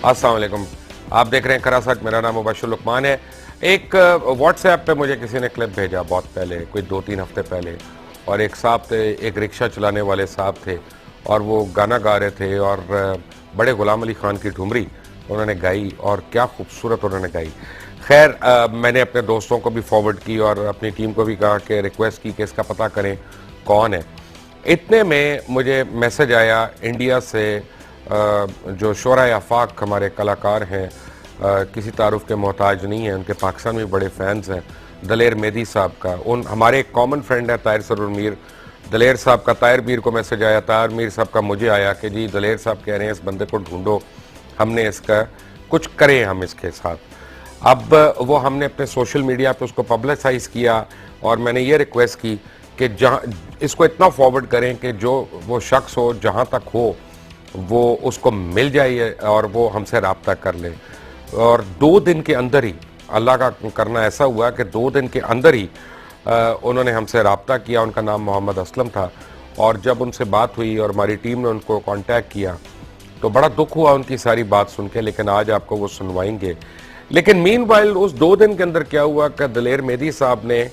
अस्सलाम वालेकुम। आप देख रहे हैं खरासट। मेरा नाम मुबश्शिर लुकमान है। एक व्हाट्सएप पे मुझे किसी ने क्लिप भेजा बहुत पहले, कोई 2-3 हफ्ते पहले, और एक साहब थे, एक रिक्शा चलाने वाले साहब थे, और वो गाना गा रहे थे और बड़े गुलाम अली खान की ठुमरी उन्होंने गाई, और क्या खूबसूरत उन्होंने गाई। खैर मैंने अपने दोस्तों को भी फॉरवर्ड की और अपनी टीम को भी कहा कि रिक्वेस्ट की कि इसका पता करें कौन है। इतने में मुझे मैसेज आया इंडिया से, जो शोरा आफाक हमारे कलाकार हैं, किसी तारुफ के मोहताज नहीं है, उनके पाकिस्तान में बड़े फैंस हैं, दलेर मेहदी साहब का। उन हमारे एक कॉमन फ्रेंड है ताहिर सरूर मीर, दलेर साहब का ताहिर मीर को मैसेज आया, ताहिर मीर साहब का मुझे आया कि जी दलेर साहब कह रहे हैं इस बंदे को ढूंढो, हमने इसका कुछ करें हम इसके साथ। अब वो हमने अपने सोशल मीडिया पे उसको पब्लिसाइज किया और मैंने ये रिक्वेस्ट की कि जहाँ इसको इतना फॉरवर्ड करें कि जो वो शख्स हो जहाँ तक हो वो उसको मिल जाए और वो हमसे रब्ता कर ले। और 2 दिन के अंदर ही अल्लाह का करना ऐसा हुआ कि 2 दिन के अंदर ही उन्होंने हमसे रब्ता किया। उनका नाम मोहम्मद असलम था, और जब उनसे बात हुई और हमारी टीम ने उनको कांटेक्ट किया तो बड़ा दुख हुआ उनकी सारी बात सुन के, लेकिन आज आपको वो सुनवाएंगे। लेकिन मीनवाइल उस 2 दिन के अंदर क्या हुआ कि दलेर मेहदी साहब ने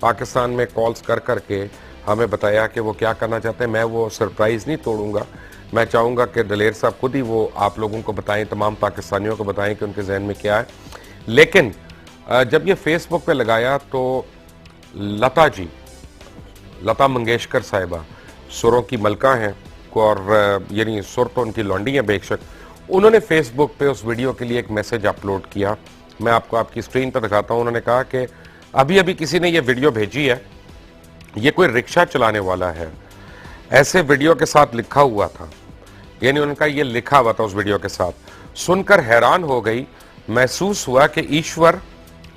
पाकिस्तान में कॉल्स कर करके हमें बताया कि वो क्या करना चाहते हैं। मैं वो सरप्राइज़ नहीं तोड़ूंगा, मैं चाहूँगा कि दलेर साहब खुद ही वो आप लोगों को बताएं, तमाम पाकिस्तानियों को बताएं कि उनके जहन में क्या है। लेकिन जब ये फेसबुक पे लगाया तो लता जी, लता मंगेशकर साहिबा, सुरों की मलका हैं, और यानी सुर तो उनकी लौंडी है बेशक, उन्होंने फेसबुक पे उस वीडियो के लिए एक मैसेज अपलोड किया। मैं आपको आपकी स्क्रीन पर दिखाता हूँ। उन्होंने कहा कि अभी अभी किसी ने ये वीडियो भेजी है, ये कोई रिक्शा चलाने वाला है, ऐसे वीडियो के साथ लिखा हुआ था, यानी उनका ये लिखा हुआ था उस वीडियो के साथ। सुनकर हैरान हो गई, महसूस हुआ कि ईश्वर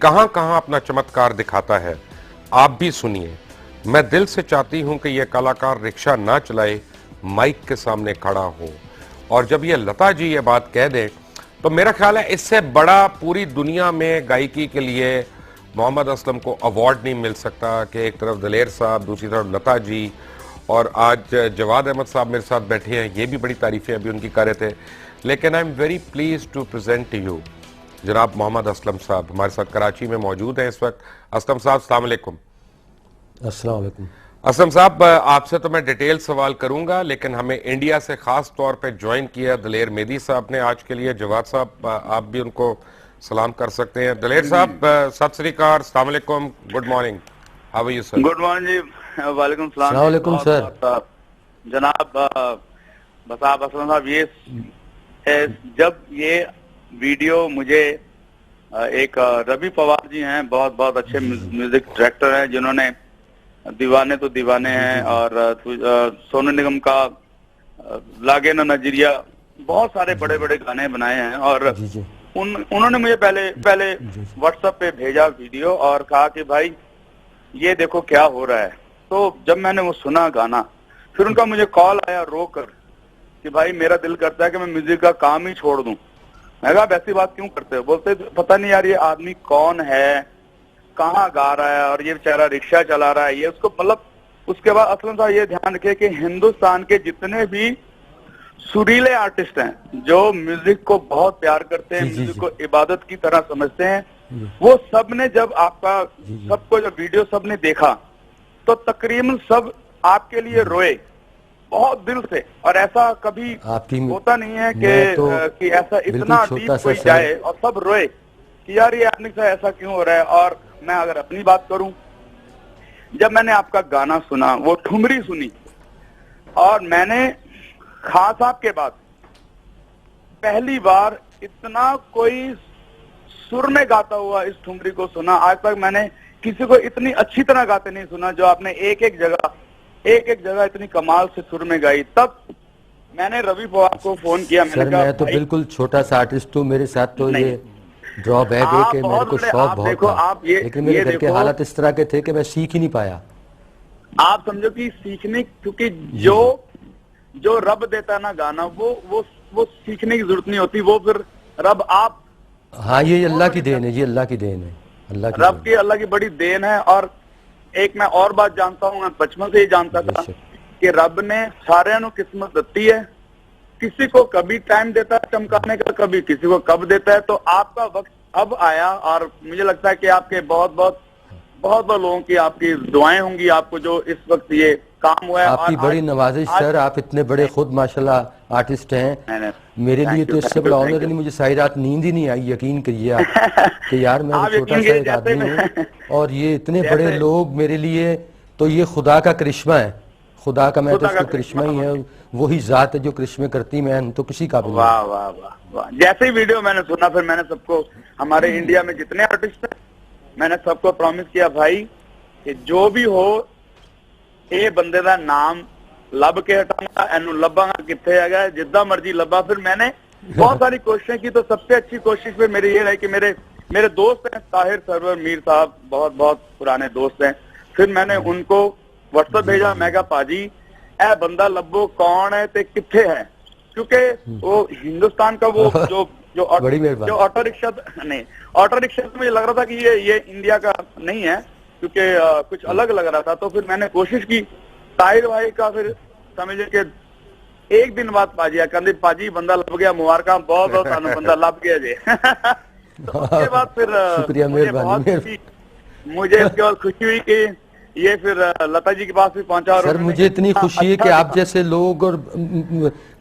कहां कहां अपना चमत्कार दिखाता है। आप भी सुनिए। मैं दिल से चाहती हूं कि यह कलाकार रिक्शा ना चलाए, माइक के सामने खड़ा हो। और जब ये लता जी ये बात कह दें तो मेरा ख्याल है इससे बड़ा पूरी दुनिया में गायकी के लिए मोहम्मद असलम को अवार्ड नहीं मिल सकता कि एक तरफ दलेर साहब, दूसरी तरफ लता जी, और आज जवाद अहमद साहब मेरे साथ बैठे हैं, ये भी बड़ी तारीफें अभी उनकी कर रहे थे। लेकिन I am very pleased to present to you जनाब मोहम्मद असलम साहब, हमारे साथ कराची में मौजूद हैं इस वक्त। असलम साहब अस्सलाम वालेकुम। अस्सलाम वालेकुम। असलम साहब, आपसे तो मैं डिटेल सवाल करूंगा, लेकिन हमें इंडिया से खास तौर पे ज्वाइन किया दलेर मेहदी साहब ने आज के लिए। जवाद साहब आप भी उनको सलाम कर सकते हैं। दलेर साहब सत श्री अकाल, अस्सलाम वालेकुम, good morning, how are you sir? Good morning ji, वालेकुम सलाम। अस्सलाम वालेकुम सर। जनाब बसाब असलम साहब, ये जब ये वीडियो मुझे एक रवि पवार जी हैं, बहुत बहुत अच्छे म्यूजिक डायरेक्टर हैं, जिन्होंने दीवाने तो दीवाने हैं और सोनू निगम का लागे ना नजरिया, बहुत सारे बड़े बड़े गाने बनाए हैं। और उन्होंने मुझे पहले व्हाट्सएप पे भेजा वीडियो और कहा कि भाई ये देखो क्या हो रहा है। तो जब मैंने वो सुना गाना, फिर उनका मुझे कॉल आया रोकर कि भाई मेरा दिल करता है कि मैं म्यूजिक का काम ही छोड़ दूं। मैं कहा वैसी बात क्यों करते हो? बोलते पता नहीं यार ये आदमी कौन है, कहाँ गा रहा है, और ये बेचारा रिक्शा चला रहा है, ये उसको मतलब। उसके बाद असलम साहब ये ध्यान रखिए कि हिंदुस्तान के जितने भी सुरीले आर्टिस्ट हैं जो म्यूजिक को बहुत प्यार करते हैं, म्यूजिक को इबादत की तरह समझते हैं, वो सब ने जब आपका सबको जब वीडियो सब ने देखा तो तकरीबन सब आपके लिए रोए बहुत दिल से। और ऐसा कभी होता नहीं है कि ऐसा इतना डीप कोई जाए और सब रोए कि यार ये आदमी से ऐसा क्यों हो रहा है। और मैं अगर अपनी बात करूं, जब मैंने आपका गाना सुना, वो ठुमरी सुनी, और मैंने खान साहब के बाद पहली बार इतना कोई सुर में गाता हुआ इस ठुमरी को सुना। आज तक मैंने किसी को इतनी अच्छी तरह गाते नहीं सुना, जो आपने एक एक जगह इतनी कमाल से सुर में गाई। तब मैंने रवि पवार को फोन किया। मैंने कहा मैं तो बिल्कुल छोटा सा आर्टिस्ट हूँ, मेरे साथ तो ये ड्रॉबैक है कि मेरे को शौक बहुत था, लेकिन मेरे घर के हालात इस तरह के थे कि मैं सीख ही नहीं पाया। आप समझो कि सीखने, क्योंकि जो रब देता ना गाना, वो सीखने की जरूरत नहीं होती, वो फिर रब आप। हाँ, ये अल्लाह की देन है, ये अल्लाह की देन है, अल्लाह की बड़ी देन है। और एक मैं और बात जानता हूँ, मैं बचपन से ही जानता था कि रब ने सारे किस्मत दी है, किसी को कभी टाइम देता है चमकाने का, कभी किसी को कब देता है। तो आपका वक्त अब आया और मुझे लगता है कि आपके बहुत बहुत लोगों की आपकी दुआएं होंगी आपको जो इस वक्त ये काम हुआ है। आपकी बड़ी नवाजिश सर, आप इतने बड़े खुद माशाल्लाह आर्टिस्ट हैं। मेरे लिए तो इससे बड़ा ऑनर नहीं, मुझे सारी रात नींद ही नहीं आई, यकीन करिए आप कि यार मैं छोटा सा एक आदमी हूँ और ये इतने बड़े लोग मेरे लिए, तो ये खुदा का करिश्मा है, खुदा का, मैं तो उसको करिश्मा ही है, वही जात है जो करिश्मे करती, मैं तो किसी का भी नहीं। वाह वाह वाह वाह। जैसे ही वीडियो मैंने सुना, फिर मैंने सबको, हमारे इंडिया में जितने आर्टिस्ट हैं, मैंने सबको प्रॉमिस किया भाई कि जो भी हो ये बंदे का नाम लब के हटाऊंगा, एनू लबांगा किथे है, जिद्दा मर्जी लबा। फिर मैंने बहुत सारी कोशिशें की, तो सबसे अच्छी कोशिश फिर मेरी ये रही कि मेरे दोस्त हैं ताहिर सरवर मीर साहब, बहुत बहुत पुराने दोस्त हैं। फिर मैंने उनको व्हाट्सएप भेजा, मैं कहा पाजी ए बंदा लब्बो कौन है ते किथे है, क्योंकि वो हिंदुस्तान का वो जो ऑटो रिक्शा नहीं, ऑटो रिक्शा तो मुझे लग रहा था कि ये इंडिया का नहीं है, क्योंकि कुछ अलग लग रहा था। तो फिर मैंने कोशिश की ताहिर भाई का, फिर समझे कि एक दिन बाद पाजी कहते पाजी बंदा लब गया, मुबारक बहुत बहुत सानू बंदा लब गया जी। तो उसके बाद फिर शुक्रिया, मेहरबानी। मुझे इसके बाद खुशी हुई कि ये फिर लता जी के पास भी पहुंचा। सर मुझे इतनी खुशी है कि आप जैसे लोग और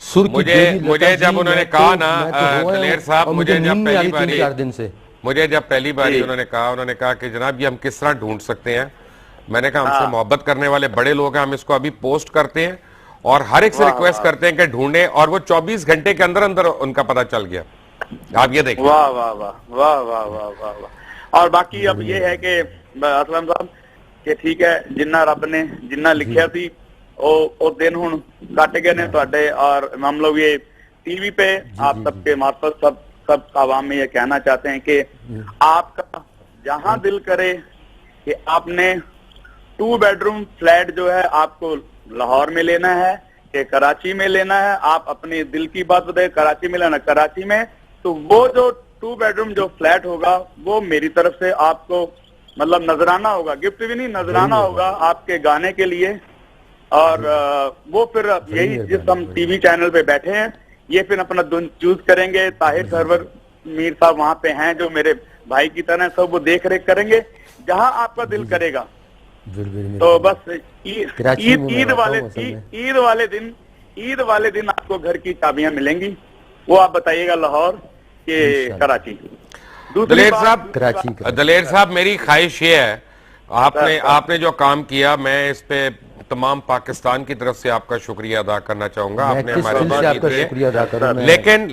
सुर की मुझे जब उन्होंने कहा ना दलेर साहब, मुझे जब पहली बारी 4 दिन से उन्होंने कहा कि जनाब ये हम किस तरह ढूंढ सकते हैं, मैंने कहा हमसे मोहब्बत करने वाले बड़े लोग हैं, हम इसको अभी पोस्ट करते हैं और हर एक से रिक्वेस्ट करते हैं कि ढूंढे, और वो 24 घंटे के अंदर अंदर उनका पता चल गया। आप ये देखिए। वाह वाह वाह वाह वाह वाह वाह वाह। और बाकी अब ये है कि असलम साहब कि ठीक है, जिन्ना रब ने जिन्ना लिखिया थी वो दिन हुण कट गए ने तुहाडे, और हम लोग ये टीवी पे आप सबके मार्फत सब आवाम में ये कहना चाहते हैं कि आपका जहां दिल करे कि आपने 2 बेडरूम फ्लैट जो है आपको लाहौर में लेना है कि कराची में लेना है, आप अपने दिल की बात बताइए, कराची में लेना, कराची में, तो वो जो 2 बेडरूम जो फ्लैट होगा वो मेरी तरफ से आपको मतलब नजराना होगा, गिफ्ट भी नहीं नजराना होगा आपके गाने के लिए। और वो फिर यही जिस हम टीवी चैनल पे बैठे हैं, ये फिर अपना धुन चूज करेंगे, ताहिर सरवर मीर साहब वहां पे हैं जो मेरे भाई की तरह, सब वो देख रेख करेंगे जहां आपका दिल करेगा। तो बस ईद वाले दिन आपको घर की चाबियां मिलेंगी, वो आप बताइएगा लाहौर के कराची। दलेर साहब मेरी ख्वाहिश ये है, आपने जो काम किया, मैं इस पे तमाम पाकिस्तान की तरफ से आपका शुक्रिया अदा करना चाहूंगा। आपने हमारे लेकिन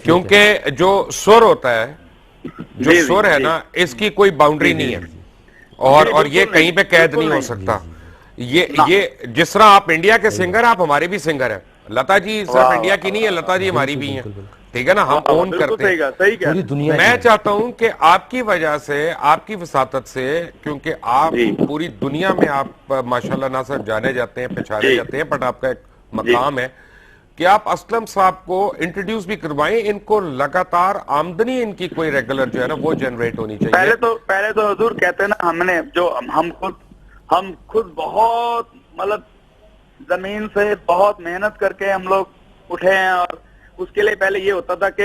क्योंकि जो सुर होता है, जो सुर है ना, इसकी कोई बाउंड्री नहीं है और ये कहीं पे कैद नहीं हो सकता। ये जिस तरह आप इंडिया के सिंगर, आप हमारे भी सिंगर हैं, लता जी सिर्फ इंडिया की नहीं है, लता जी हमारी भी हैं, ठीक है ना, हम ओन करते हैं पूरी दुनिया। मैं चाहता हूं कि आपकी वजह से, आपकी वसातत से, क्योंकि आप पूरी दुनिया में आप माशाल्लाह ना सिर्फ जाने जाते हैं, पहचाने जाते हैं, बट आपका एक मकाम है कि आप असलम साहब को इंट्रोड्यूस भी करवाएं, इनको लगातार आमदनी इनकी कोई रेगुलर जो है ना वो जनरेट होनी चाहिए। पहले तो हुजूर कहते हैं ना, हमने जो हम खुद बहुत मतलब जमीन से बहुत मेहनत करके हम लोग उठे हैं, और उसके लिए पहले ये होता था कि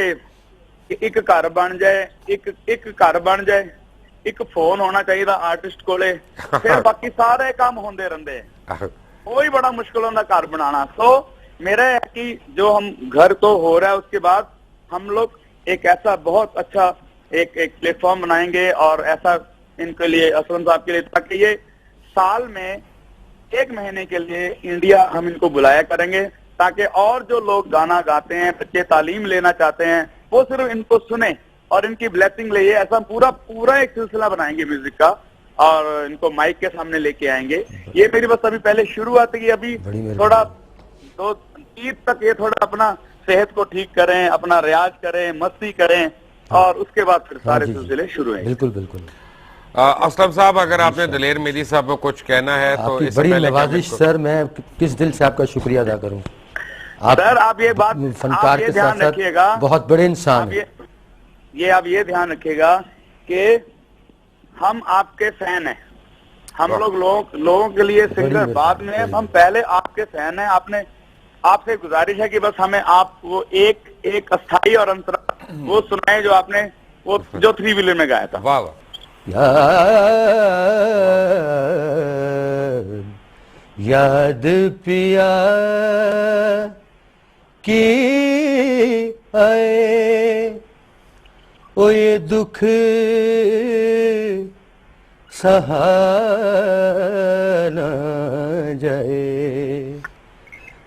एक घर बन जाए, एक घर बन जाए, एक फोन होना चाहिए आर्टिस्ट को, फिर बाकी सारे काम होंदे रहंदे, कोई बड़ा मुश्किल होता घर बनाना। तो मेरा है कि जो हम घर तो हो रहा है, उसके बाद हम लोग एक ऐसा बहुत अच्छा एक प्लेटफॉर्म बनाएंगे और ऐसा इनके लिए, असलम साहब के लिए, ताकि ये साल में 1 महीने के लिए इंडिया हम इनको बुलाया करेंगे, ताकि और जो लोग गाना गाते हैं, बच्चे तालीम लेना चाहते हैं, वो सिर्फ इनको सुने और इनकी ब्लेसिंग ले। ऐसा पूरा एक सिलसिला बनाएंगे म्यूजिक का और इनको माइक के सामने लेके आएंगे। ये मेरी बस अभी पहले शुरुआत है, अभी थोड़ा तो ईद तक ये थोड़ा अपना सेहत को ठीक करें, अपना रियाज करें, मस्ती करें, और उसके बाद फिर सारे सिलसिले शुरू हैं। बिल्कुल बिल्कुल। असलम साहब, अगर आपने दलेर मेदी साहब को कुछ कहना है तो इससे बड़ी नवाजिश सर, मैं किस दिल से आपका शुक्रिया अदा करूं। सर आप ये बात फनकार के साथ रखिएगा, बहुत बड़े इंसान हैं। आप ये ध्यान रखिएगा कि हम आपके फैन हैं, हम लोगों के लिए सिंगर बाद में, हम पहले आपके फैन हैं। आपसे गुजारिश है कि बस हमें आप वो एक अस्थाई और अंतरा वो सुनाए जो आपने वो जो 3 व्हीलर में गाया था। वाह वाह। याद पिया की आए, ओ ये दुख सहा न जाए,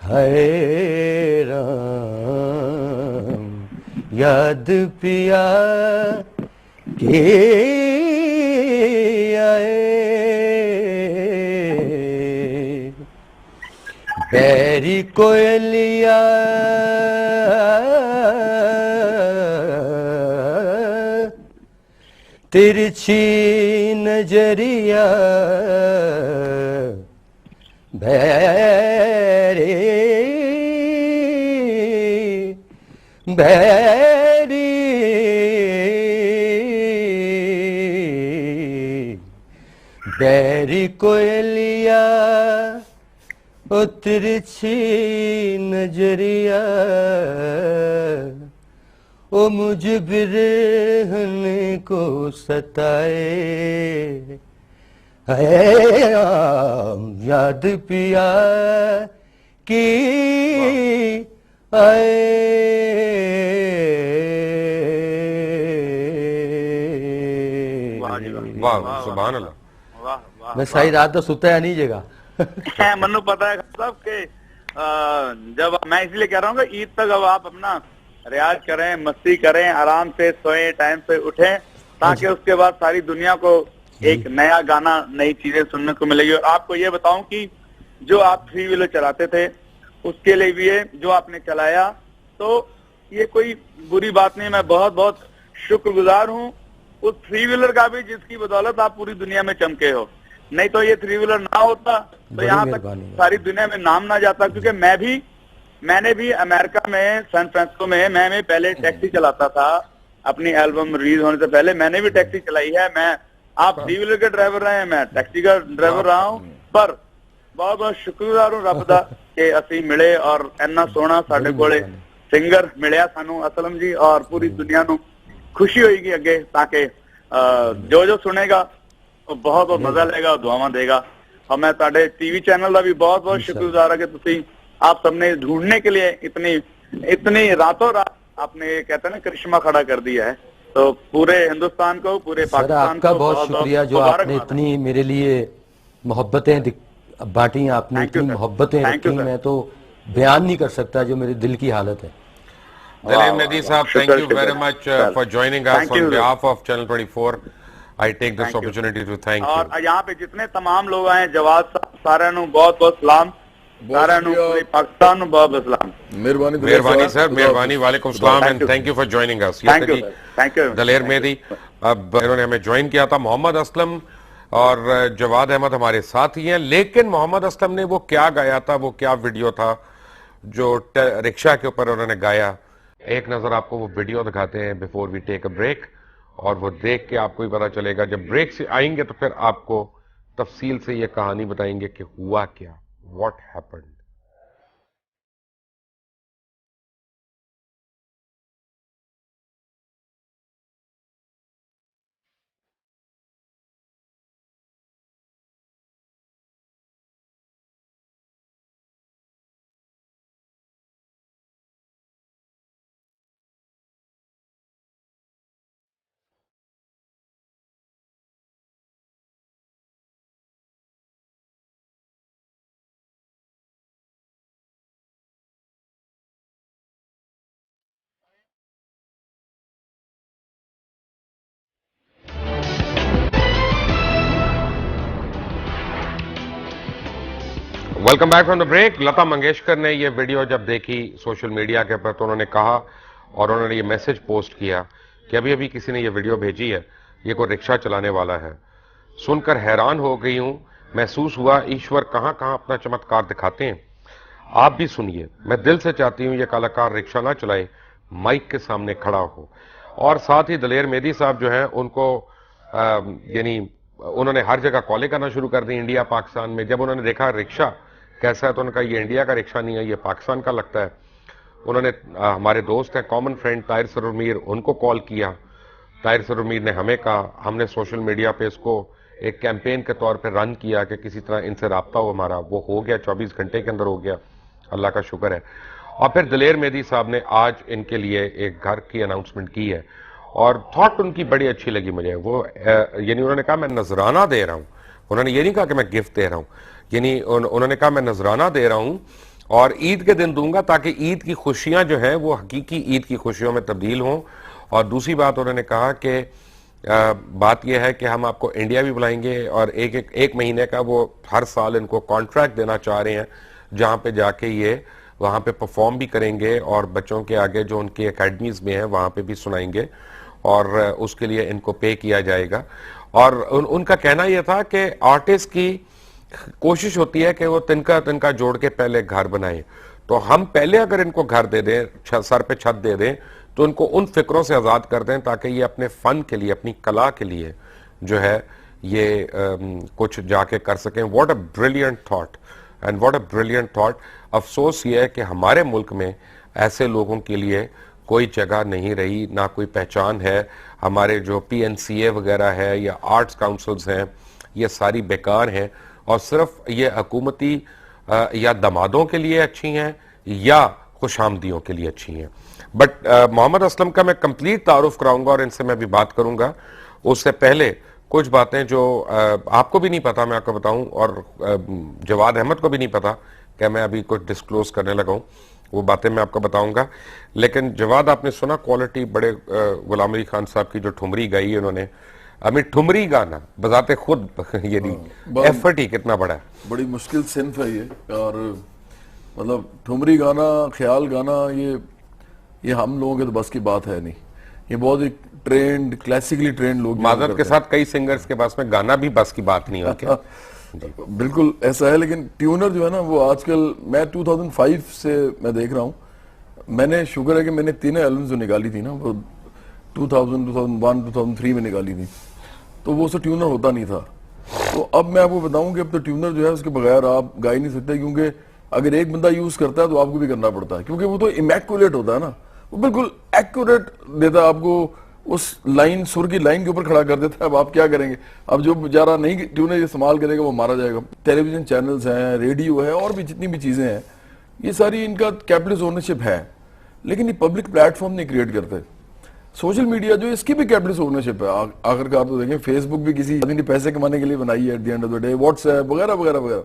हाय राम याद पिया के आए, बैरी कोयलिया तिरछी नजरिया, बैरी बैरी बैरी कोयलिया ओ तिरछी नजरिया, ओ मुझ बिरहन को सताए, है याद पिया की आए। वाह सुभान अल्लाह। मैं सही रात तो सुता है नहीं जगह। मनु पता है सब के जब मैं इसलिए कह रहा हूँ कि ईद तक अब आप अपना रियाज करें, मस्ती करें, आराम से सोएं, टाइम से उठें, ताकि उसके बाद सारी दुनिया को एक नया गाना, नई चीजें सुनने को मिलेगी। और आपको ये बताऊं कि जो आप 3 व्हीलर चलाते थे उसके लिए भी ये जो आपने चलाया, तो ये कोई बुरी बात नहीं। मैं बहुत बहुत शुक्रगुजार हूँ उस 3 व्हीलर का भी जिसकी बदौलत आप पूरी दुनिया में चमके हो। नहीं तो ये 3 व्हीलर ना होता तो यहाँ तक सारी दुनिया में नाम ना जाता। क्योंकि मैंने भी अमेरिका में सैन फ्रांसिस्को में मैं पहले टैक्सी चलाता था। अपनी एल्बम रिलीज होने से पहले मैंने भी टैक्सी चलाई है। आप 3 व्हीलर के ड्राइवर रहे हैं, मैं टैक्सी का ड्राइवर रहा हूँ। पर बहुत बहुत शुक्रगुजार हूँ रब दा कि असी मिले और इन्ना सोहना साडे कोले सिंगर मिलिया सानू असलम जी, और पूरी दुनिया नू खुशी होगी अगे, ताकि जो जो सुनेगा वो बहुत बहुत मजा लेगा और दुआवां देगा। और मैं साडे टीवी चैनल का भी बहुत बहुत शुक्रगुजार है कि तुसी आप सबने ढूंढने के लिए इतनी रातों रात आपने कहते हैं ना करिश्मा खड़ा कर दिया है। तो पूरे हिंदुस्तान को, पूरे पाकिस्तान का को बहुत शुक्रिया जो आपने इतनी मेरे लिए मोहब्बतें बांटी, आपने इतनी मोहब्बतें रखी, मैं तो बयान नहीं कर सकता जो मेरे दिल की हालत है। दलेर मेहदी साहब, thank you very much for joining us on behalf of Channel 24. I take this opportunity to thank you. और यहाँ पे जितने तमाम लोग आए, जवाद साहब, सारे नु बहुत बहुत सलाम, सारे नु पूरे पाकिस्तान नु बहुत बहुत सलाम। मेहरबानी सर, मेहरबानी, वालेकुम सलाम and thank you for joining us. Thank you Daler Mehndi, अब इन्होंने हमें ज्वाइन किया था। मोहम्मद असलम और जवाद अहमद हमारे साथ ही हैं, लेकिन मोहम्मद असलम ने वो क्या गाया था, वो क्या वीडियो था जो रिक्शा के ऊपर उन्होंने गाया, एक नजर आपको वो वीडियो दिखाते हैं before we take a break, और वो देख के आपको ही पता चलेगा। जब ब्रेक से आएंगे तो फिर आपको तफसील से ये कहानी बताएंगे कि हुआ क्या, what happened. Welcome back from the break. Lata Mangeshkar ने ये वीडियो जब देखी सोशल मीडिया के ऊपर तो उन्होंने कहा और उन्होंने ये मैसेज पोस्ट किया कि अभी अभी किसी ने ये वीडियो भेजी है, ये कोई रिक्शा चलाने वाला है। सुनकर हैरान हो गई हूं, महसूस हुआ ईश्वर कहां कहां अपना चमत्कार दिखाते हैं। आप भी सुनिए। मैं दिल से चाहती हूं ये कलाकार रिक्शा ना चलाए, माइक के सामने खड़ा हो। और साथ ही दलेर मेहदी साहब जो है उनको यानी उन्होंने हर जगह कॉलें करना शुरू कर दी इंडिया पाकिस्तान में। जब उन्होंने देखा रिक्शा कैसा है, तो उनका ये इंडिया का रिक्शा नहीं है, ये पाकिस्तान का लगता है। उन्होंने हमारे दोस्त हैं कॉमन फ्रेंड ताहिर सरुमीर, उनको कॉल किया। ताहिर सरुमीर ने हमें कहा, हमने सोशल मीडिया पे इसको एक कैंपेन के तौर पे रन किया कि किसी तरह इनसे रब्ता हो हमारा। वो हो गया, 24 घंटे के अंदर हो गया, अल्लाह का शुक्र है। और फिर दलेर मेहदी साहब ने आज इनके लिए एक घर की अनाउंसमेंट की है और थॉट उनकी बड़ी अच्छी लगी मुझे। वो यानी उन्होंने कहा मैं नजराना दे रहा हूँ, उन्होंने ये नहीं कहा कि मैं गिफ्ट दे रहा हूँ, यानी उन्होंने कहा मैं नजराना दे रहा हूँ और ईद के दिन दूंगा ताकि ईद की खुशियां जो हैं वो हकीकी ईद की खुशियों में तब्दील हों। और दूसरी बात उन्होंने कहा कि बात यह है कि हम आपको इंडिया भी बुलाएंगे और एक महीने का वो हर साल इनको कॉन्ट्रैक्ट देना चाह रहे हैं जहां पे जाके ये वहां पे परफॉर्म भी करेंगे और बच्चों के आगे जो उनकी एकेडमीज में है वहां पे भी सुनाएंगे और उसके लिए इनको पे किया जाएगा। और उनका कहना यह था कि आर्टिस्ट की कोशिश होती है कि वो तिनका तिनका जोड़ के पहले घर बनाए, तो हम पहले अगर इनको घर दे दें, सर पे छत दे दें, तो उनको उन फिक्रों से आज़ाद कर दें ताकि ये अपने फन के लिए, अपनी कला के लिए जो है ये कुछ जाके कर सकें। What a brilliant thought and what a brilliant thought. अफसोस ये है कि हमारे मुल्क में ऐसे लोगों के लिए कोई जगह नहीं रही, ना कोई पहचान है। हमारे जो PNCA वगैरह है या आर्ट्स काउंसिल्स हैं, ये सारी बेकार हैं और सिर्फ ये हुकूमती या दमादों के लिए अच्छी हैं या खुशामदियों के लिए अच्छी हैं। बट मोहम्मद असलम का मैं कंप्लीट तारुफ कराऊंगा और इनसे मैं भी बात करूंगा। उससे पहले कुछ बातें जो आपको भी नहीं पता मैं आपको बताऊं और जवाद अहमद को भी नहीं पता कि मैं अभी कुछ डिस्क्लोज करने लगा हूं, वो बातें मैं आपको बताऊंगा। लेकिन जवाद, आपने सुना क्वालिटी बड़े गुलाम अली खान साहब की जो ठुमरी गाई है उन्होंने, अभी ठुमरी गाना बजाते खुद ये नहीं एफर्ट ही कितना बड़ा है, बड़ी मुश्किल सिंफ है ये। और मतलब ठुमरी गाना, ख्याल गाना, ये हम लोगों के तो बस की बात है नहीं। ये बहुत एक ट्रेंड, क्लासिकली ट्रेंड लोग, माजरत के साथ कई सिंगर्स के पास में गाना भी बस की बात नहीं होती। बिल्कुल ऐसा है। लेकिन ट्यूनर जो है ना वो आजकल, मैं 2005 से मैं देख रहा हूँ, मैंने शुक्र है कि मैंने तीनों एल्बम्स जो निकाली थी ना वो 2000, 2001, 2003 में निकाली थी, तो वो उससे ट्यूनर होता नहीं था। तो अब मैं आपको बताऊं कि अब तो ट्यूनर जो है उसके बगैर आप गा ही नहीं सकते, क्योंकि अगर एक बंदा यूज करता है तो आपको भी करना पड़ता है, क्योंकि वो तो इमैक्युलेट होता है ना, वो बिल्कुल एक्यूरेट देता है आपको, उस लाइन, सुर की लाइन के ऊपर खड़ा कर देता है। अब आप क्या करेंगे, अब जो बेचारा नहीं ट्यूनर इस्तेमाल करेगा वो मारा जाएगा। टेलीविजन चैनल्स हैं, रेडियो है और भी जितनी भी चीजें हैं, ये सारी इनका कैपिटलिस्ट ओनरशिप है, लेकिन ये पब्लिक प्लेटफॉर्म नहीं क्रिएट करते। सोशल मीडिया जो है इसकी भी कैपिटलिस्ट ओनरशिप है आखिरकार। तो देखें, फेसबुक भी किसी आदमी ने पैसे कमाने के लिए बनाई है at the end of the day, WhatsApp वगैरह वगैरह वगैरह,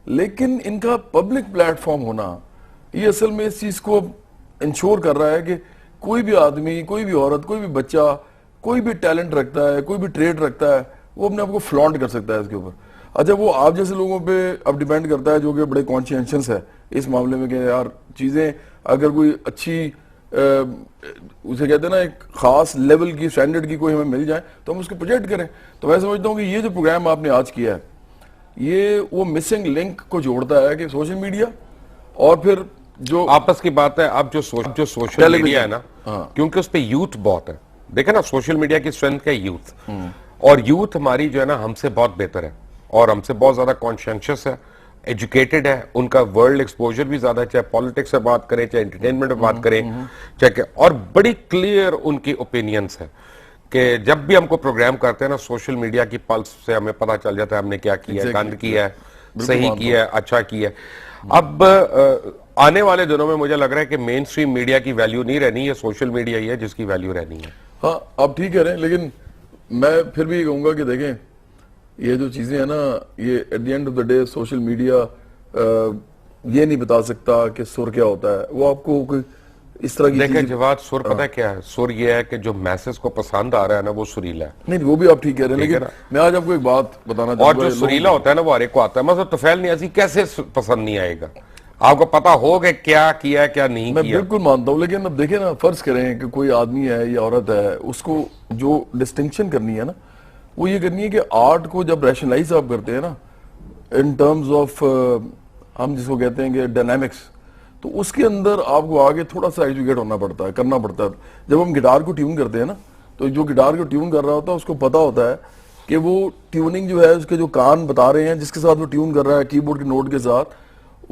लेकिन इनका पब्लिक प्लेटफॉर्म होना ये असल में इस चीज को इंश्योर कर रहा है कि कोई भी आदमी, कोई भी औरत, कोई भी बच्चा, कोई भी टैलेंट रखता है, कोई भी ट्रेड रखता है, वो अपने आप को फ्लॉन्ट कर सकता है इसके ऊपर। अच्छा, वो आप जैसे लोगों पे अब डिपेंड करता है जो कि बड़े कॉन्शियस है इस मामले में कि यार चीजें अगर कोई अच्छी उसे कहते हैं ना एक खास लेवल की, स्टैंडर्ड की कोई हमें मिल जाए तो हम उसको प्रोजेक्ट करें। तो मैं समझता हूँ कि ये जो प्रोग्राम आपने आज किया है ये वो मिसिंग लिंक को जोड़ता है कि सोशल मीडिया और फिर जो आपस की बात है। अब जो सोशल मीडिया है ना, क्योंकि उस पर यूथ बहुत है, देखे ना सोशल मीडिया की स्ट्रेंथ क्या है, यूथ। और यूथ हमारी जो है ना हमसे बहुत बेहतर है और हमसे बहुत ज्यादा कॉन्शियस है, एजुकेटेड है, उनका वर्ल्ड एक्सपोजर भी ज्यादा है, चाहे पॉलिटिक्स से बात करें, चाहे एंटरटेनमेंट में बात करें, चाहे, और बड़ी क्लियर उनकी ओपिनियंस है कि जब भी हमको प्रोग्राम करते हैं ना सोशल मीडिया की पल्स से हमें पता चल जाता है हमने क्या किया है, गंद किया है, सही किया है, अच्छा किया है। अब आने वाले दिनों में मुझे लग रहा है कि मेन स्ट्रीम मीडिया की वैल्यू नहीं रहनी है, सोशल मीडिया ही है जिसकी वैल्यू रहनी है। हाँ, आप ठीक कह रहे हैं, लेकिन मैं फिर भी कहूंगा कि देखें ये जो चीजें हैं ना, ये at the end of the day social media ये नहीं बता सकता कि सुर क्या होता है। वो आपको कोई इस तरह की देखें जवाब, सुर पता है क्या है, सुर ये है कि जो मैसेज को पसंद आ रहा है ना वो सुरीला है। नहीं, वो भी आप ठीक कह रहे हैं, लेकिन मैं आज आपको एक बात बताना चाहूंगा, और जो सुरीला होता है ना वो हर एक को आता है। मतलब तुफैल नियाज़ी कैसे पसंद नहीं आएगा, आपको पता हो कि क्या किया क्या नहीं मैं किया। बिल्कुल मानता हूँ, लेकिन अब देखें ना, फर्ज करें कि कोई आदमी है या औरत है, उसको जो डिस्टिंक्शन करनी है ना वो ये करनी है कि आर्ट को जब रैशनलाइज आप करते हैं ना इन टर्म्स ऑफ हम जिसको कहते हैं कि डायनामिक्स, तो उसके अंदर आपको आगे थोड़ा सा एजुकेट होना पड़ता है, करना पड़ता है। जब हम गिटार को ट्यून करते हैं ना, तो जो गिटार को ट्यून कर रहा होता है उसको पता होता है कि वो ट्यूनिंग जो है उसके जो कान बता रहे हैं जिसके साथ वो ट्यून कर रहा है कीबोर्ड के नोट के साथ,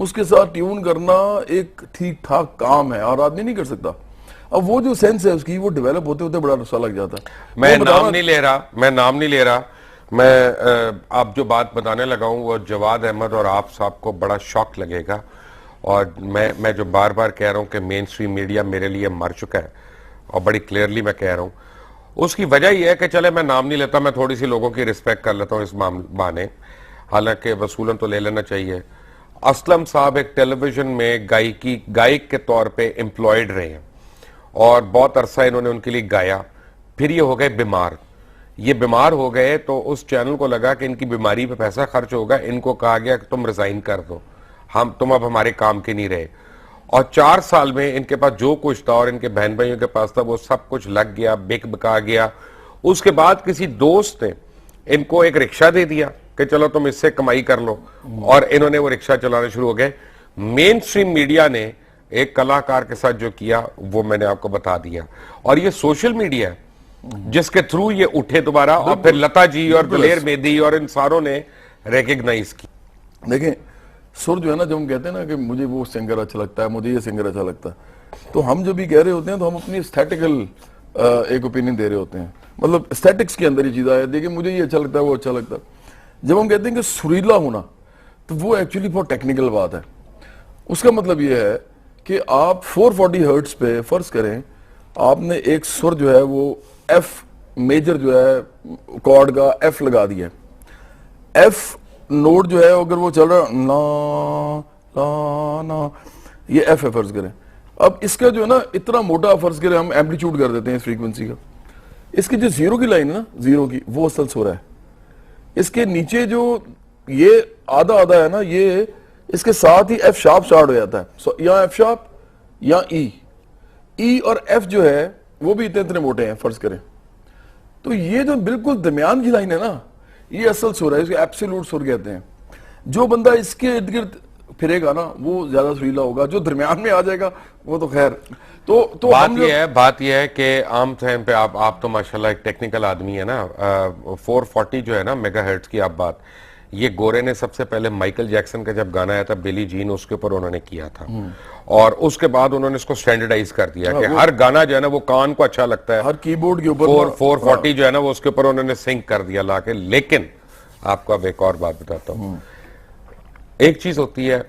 उसके साथ ट्यून करना एक ठीक ठाक काम है और आदमी नहीं कर सकता। अब वो जो सेंस है उसकी वो डेवलप होते होते बड़ा रस्सा लग जाता है। मैं नाम नहीं ले रहा, मैं आप जो बात बताने लगा हूं वो जवाद अहमद और आप साहब को बड़ा शॉक लगेगा, और मैं जो बार बार कह रहा हूं कि मेन स्ट्रीम मीडिया मेरे लिए मर चुका है, और बड़ी क्लियरली मैं कह रहा हूं। उसकी वजह यह है कि चले मैं नाम नहीं लेता, मैं थोड़ी सी लोगों की रिस्पेक्ट कर लेता हूं इस बहाने, हालांकि वसूलन तो ले लेना चाहिए। असलम साहब एक टेलीविजन में गायक के तौर पे एम्प्लॉयड रहे हैं और बहुत अरसा इन्होंने उनके लिए गाया, फिर ये हो गए बीमार। ये बीमार हो गए तो उस चैनल को लगा कि इनकी बीमारी पे पैसा खर्च होगा, इनको कहा गया कि तुम रिजाइन कर दो, तुम अब हमारे काम के नहीं रहे। और 4 साल में इनके पास जो कुछ था और इनके बहन भाइयों के पास था वो सब कुछ लग गया, बिका गया। उसके बाद किसी दोस्त ने इनको एक रिक्शा दे दिया कि चलो तुम इससे कमाई कर लो, और इन्होंने वो रिक्शा चलाना शुरू हो गए। मेन स्ट्रीम मीडिया ने एक कलाकार के साथ जो किया वो मैंने आपको बता दिया, और ये सोशल मीडिया है जिसके थ्रू ये उठे दोबारा, और फिर लता जी और दलेर मेहदी और इन सारों ने रिकॉग्नाइज की। देखें सुर जो है ना, जब हम कहते हैं ना कि मुझे वो सिंगर अच्छा लगता है, मुझे ये सिंगर अच्छा लगता है, तो हम जब भी कह रहे होते हैं तो हम अपनी एस्थेटिकल एक ओपिनियन दे रहे होते हैं, मतलब एस्थेटिक्स के अंदर ये चीज आया, देखिए मुझे ये अच्छा लगता है, वो अच्छा लगता है। जब हम कहते हैं कि सुरीला होना, तो वो एक्चुअली बहुत टेक्निकल बात है। उसका मतलब ये है कि आप 440 हर्ट्ज पे फर्ज करें आपने एक सुर जो है वो एफ मेजर जो है कॉर्ड का एफ लगा दिया, एफ नोट जो है अगर वो चल रहा है ना ना ना, ये एफ है फर्ज करें। अब इसका जो है ना इतना मोटा फर्ज करें हम एम्पलीट्यूड कर देते हैं इस फ्रीक्वेंसी का, इसकी जो जीरो की लाइन है ना, जीरो की, वो असल सुर है। इसके नीचे जो ये आधा आधा है ना, ये इसके साथ ही एफ शार्प स्टार्ट हो जाता है, या एफ शार्प या ई और एफ जो है वो भी इतने इतने मोटे हैं फर्ज करें। तो ये जो बिल्कुल दरमियान की लाइन है ना, ये असल सुर है, इसको एब्सोल्यूट सुर कहते हैं। जो बंदा इसके इर्द गिर्द फिरेगा ना वो ज्यादा सुरीला होगा, जो दरमियान में आ जाएगा वो तो खैर। तो बात ये है कि आम टाइम पे आप तो माशाल्लाह एक टेक्निकल आदमी है ना, 440 जो है ना मेगाहर्ट्ज की आप बात, ये गोरे ने सबसे पहले माइकल जैक्सन का जब गाना आया था बिली जीन, उसके ऊपर उन्होंने किया था, और उसके बाद उन्होंने इसको स्टैंडर्डाइज कर दिया कि हर गाना जो है ना वो कान को अच्छा लगता है, हर कीबोर्ड के ऊपर 440 जो है ना वो उसके ऊपर उन्होंने सिंक कर दिया लाके। लेकिन आपको अब एक और बात बताता हूं, एक चीज होती है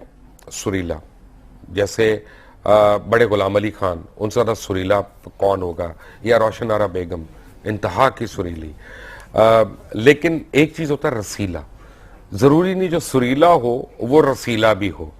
सुरीला, जैसे बड़े गुलाम अली खान, उनसे ज्यादा सुरीला कौन होगा, या रोशन आरा बेगम, इंतहा की सुरीली। लेकिन एक चीज होता है रसीला, जरूरी नहीं जो सुरीला हो वो रसीला भी हो।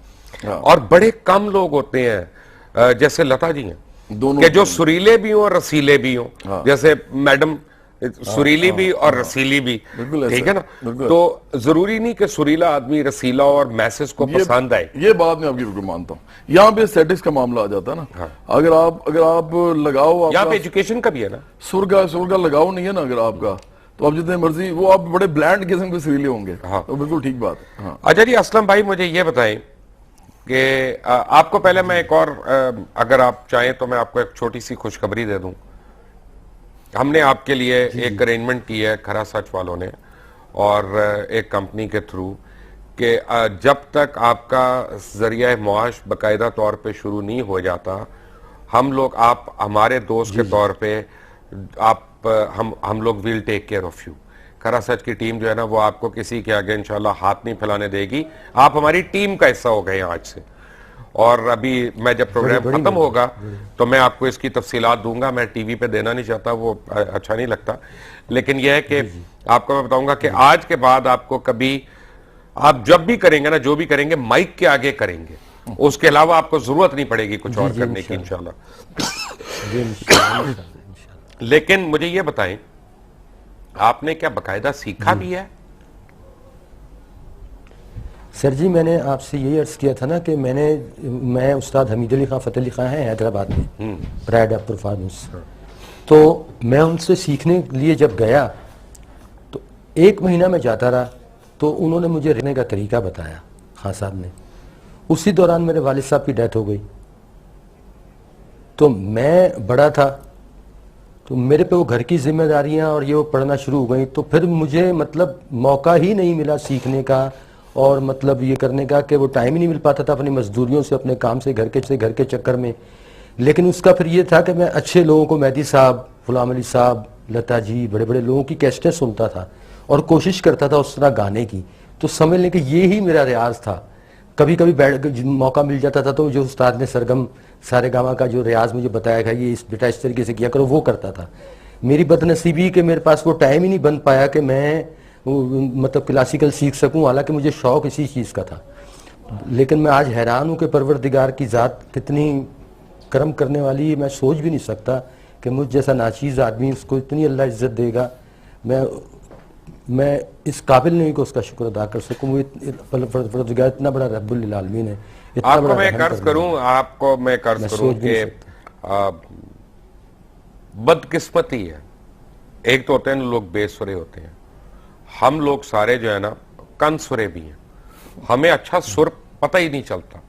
और बड़े कम लोग होते हैं जैसे लता जी हैं दोनों, जो सुरीले भी हो और रसीले भी हो, जैसे मैडम सुरीली भी और रसीली भी, ठीक है ना। तो जरूरी नहीं कि सुरीला आदमी रसीला और मैसेज को पसंद आए, ये बात मैं आपकी बिल्कुल मानता हूँ। यहाँ पे एस्थेटिक्स का मामला आ जाता है ना। अगर आप लगाओ, यहाँ पे एजुकेशन का भी है ना, सुर का लगाओ नहीं है ना अगर आपका, तो आप जितने मर्जी वो आप बड़े ब्लैंड किस्म के सुरीले होंगे। हाँ, तो बिल्कुल ठीक बात है। हाँ। अच्छा जी असलम भाई, मुझे ये बताएं कि आपको पहले मैं एक और, अगर आप चाहें तो मैं आपको एक छोटी सी खुशखबरी दे दूं। हमने आपके लिए एक अरेंजमेंट की है खरा सच वालों ने और एक कंपनी के थ्रू, कि जब तक आपका जरिया मुआश बाकायदा तौर पे शुरू नहीं हो जाता, हम लोग, आप हमारे दोस्त के तौर पे, हम लोग will take care of you. खरा सच की टीम जो है ना वो आपको किसी के आगे इंशाल्लाह हाथ नहीं फैलाने देगी, आप हमारी टीम का हिस्सा हो गए हैं आज से। और अभी मैं जब प्रोग्राम खत्म होगा तो मैं आपको इसकी तफसीलात दूंगा, मैं टीवी पे देना नहीं चाहता, वो अच्छा नहीं लगता, लेकिन यह है कि आपको मैं बताऊंगा कि आज के बाद आपको कभी, आप जब भी करेंगे ना, जो भी करेंगे माइक के आगे करेंगे, उसके अलावा आपको जरूरत नहीं पड़ेगी कुछ और करने की इंशाल्लाह। लेकिन मुझे ये बताएं, आपने क्या बाकायदा सीखा भी है? सर जी मैंने आपसे यही अर्ज किया था ना कि मैं उस्ताद हमीद अली खां फ़तेह अली खां हैं हैदराबाद में, प्राइड ऑफ परफॉर्मेंस, तो मैं उनसे सीखने के लिए जब गया तो 1 महीना में जाता रहा, तो उन्होंने मुझे रहने का तरीका बताया खान साहब ने। उसी दौरान मेरे वालिद साहब की डेथ हो गई, तो मैं बड़ा था, तो मेरे पे वो घर की जिम्मेदारियां और ये वो पढ़ना शुरू हो गई, तो फिर मुझे मतलब मौका ही नहीं मिला सीखने का और मतलब ये करने का कि वो टाइम ही नहीं मिल पाता था अपनी मजदूरियों से, अपने काम से, घर के चक्कर में। लेकिन उसका फिर ये था कि मैं अच्छे लोगों को, मेहदी साहब, गुलाम अली साहब, लता जी, बड़े बड़े लोगों की कैसेटें सुनता था और कोशिश करता था उस तरह गाने की। तो समझ लें कि ये ही मेरा रियाज था। कभी कभी मौका मिल जाता था तो जो उस्ताद ने सरगम सारे गामा का जो रियाज मुझे बताया गया, ये बेटा इस तरीके से किया करो, वो करता था। मेरी बदनसीबी कि मेरे पास वो टाइम ही नहीं बन पाया कि मैं मतलब क्लासिकल सीख सकूं, हालांकि मुझे शौक इसी चीज़ का था। लेकिन मैं आज हैरान हूं कि परवरदिगार की ज़ात कितनी कर्म करने वाली है। मैं सोच भी नहीं सकता कि मुझ जैसा नाचीज़ आदमी, उसको इतनी अल्लाह इज्जत देगा। मैं इस काबिल नहीं कि उसका शुक्र अदा कर सकूं। वो परवरदिगार इतना बड़ा रब्बुल आलमीन है। आपको मैं कर्ज करूं कि बदकिस्मती है। एक तो होते हैं लोग बेसुरे होते हैं, हम लोग सारे जो है ना कनसुरे भी हैं, हमें अच्छा सुर पता ही नहीं चलता।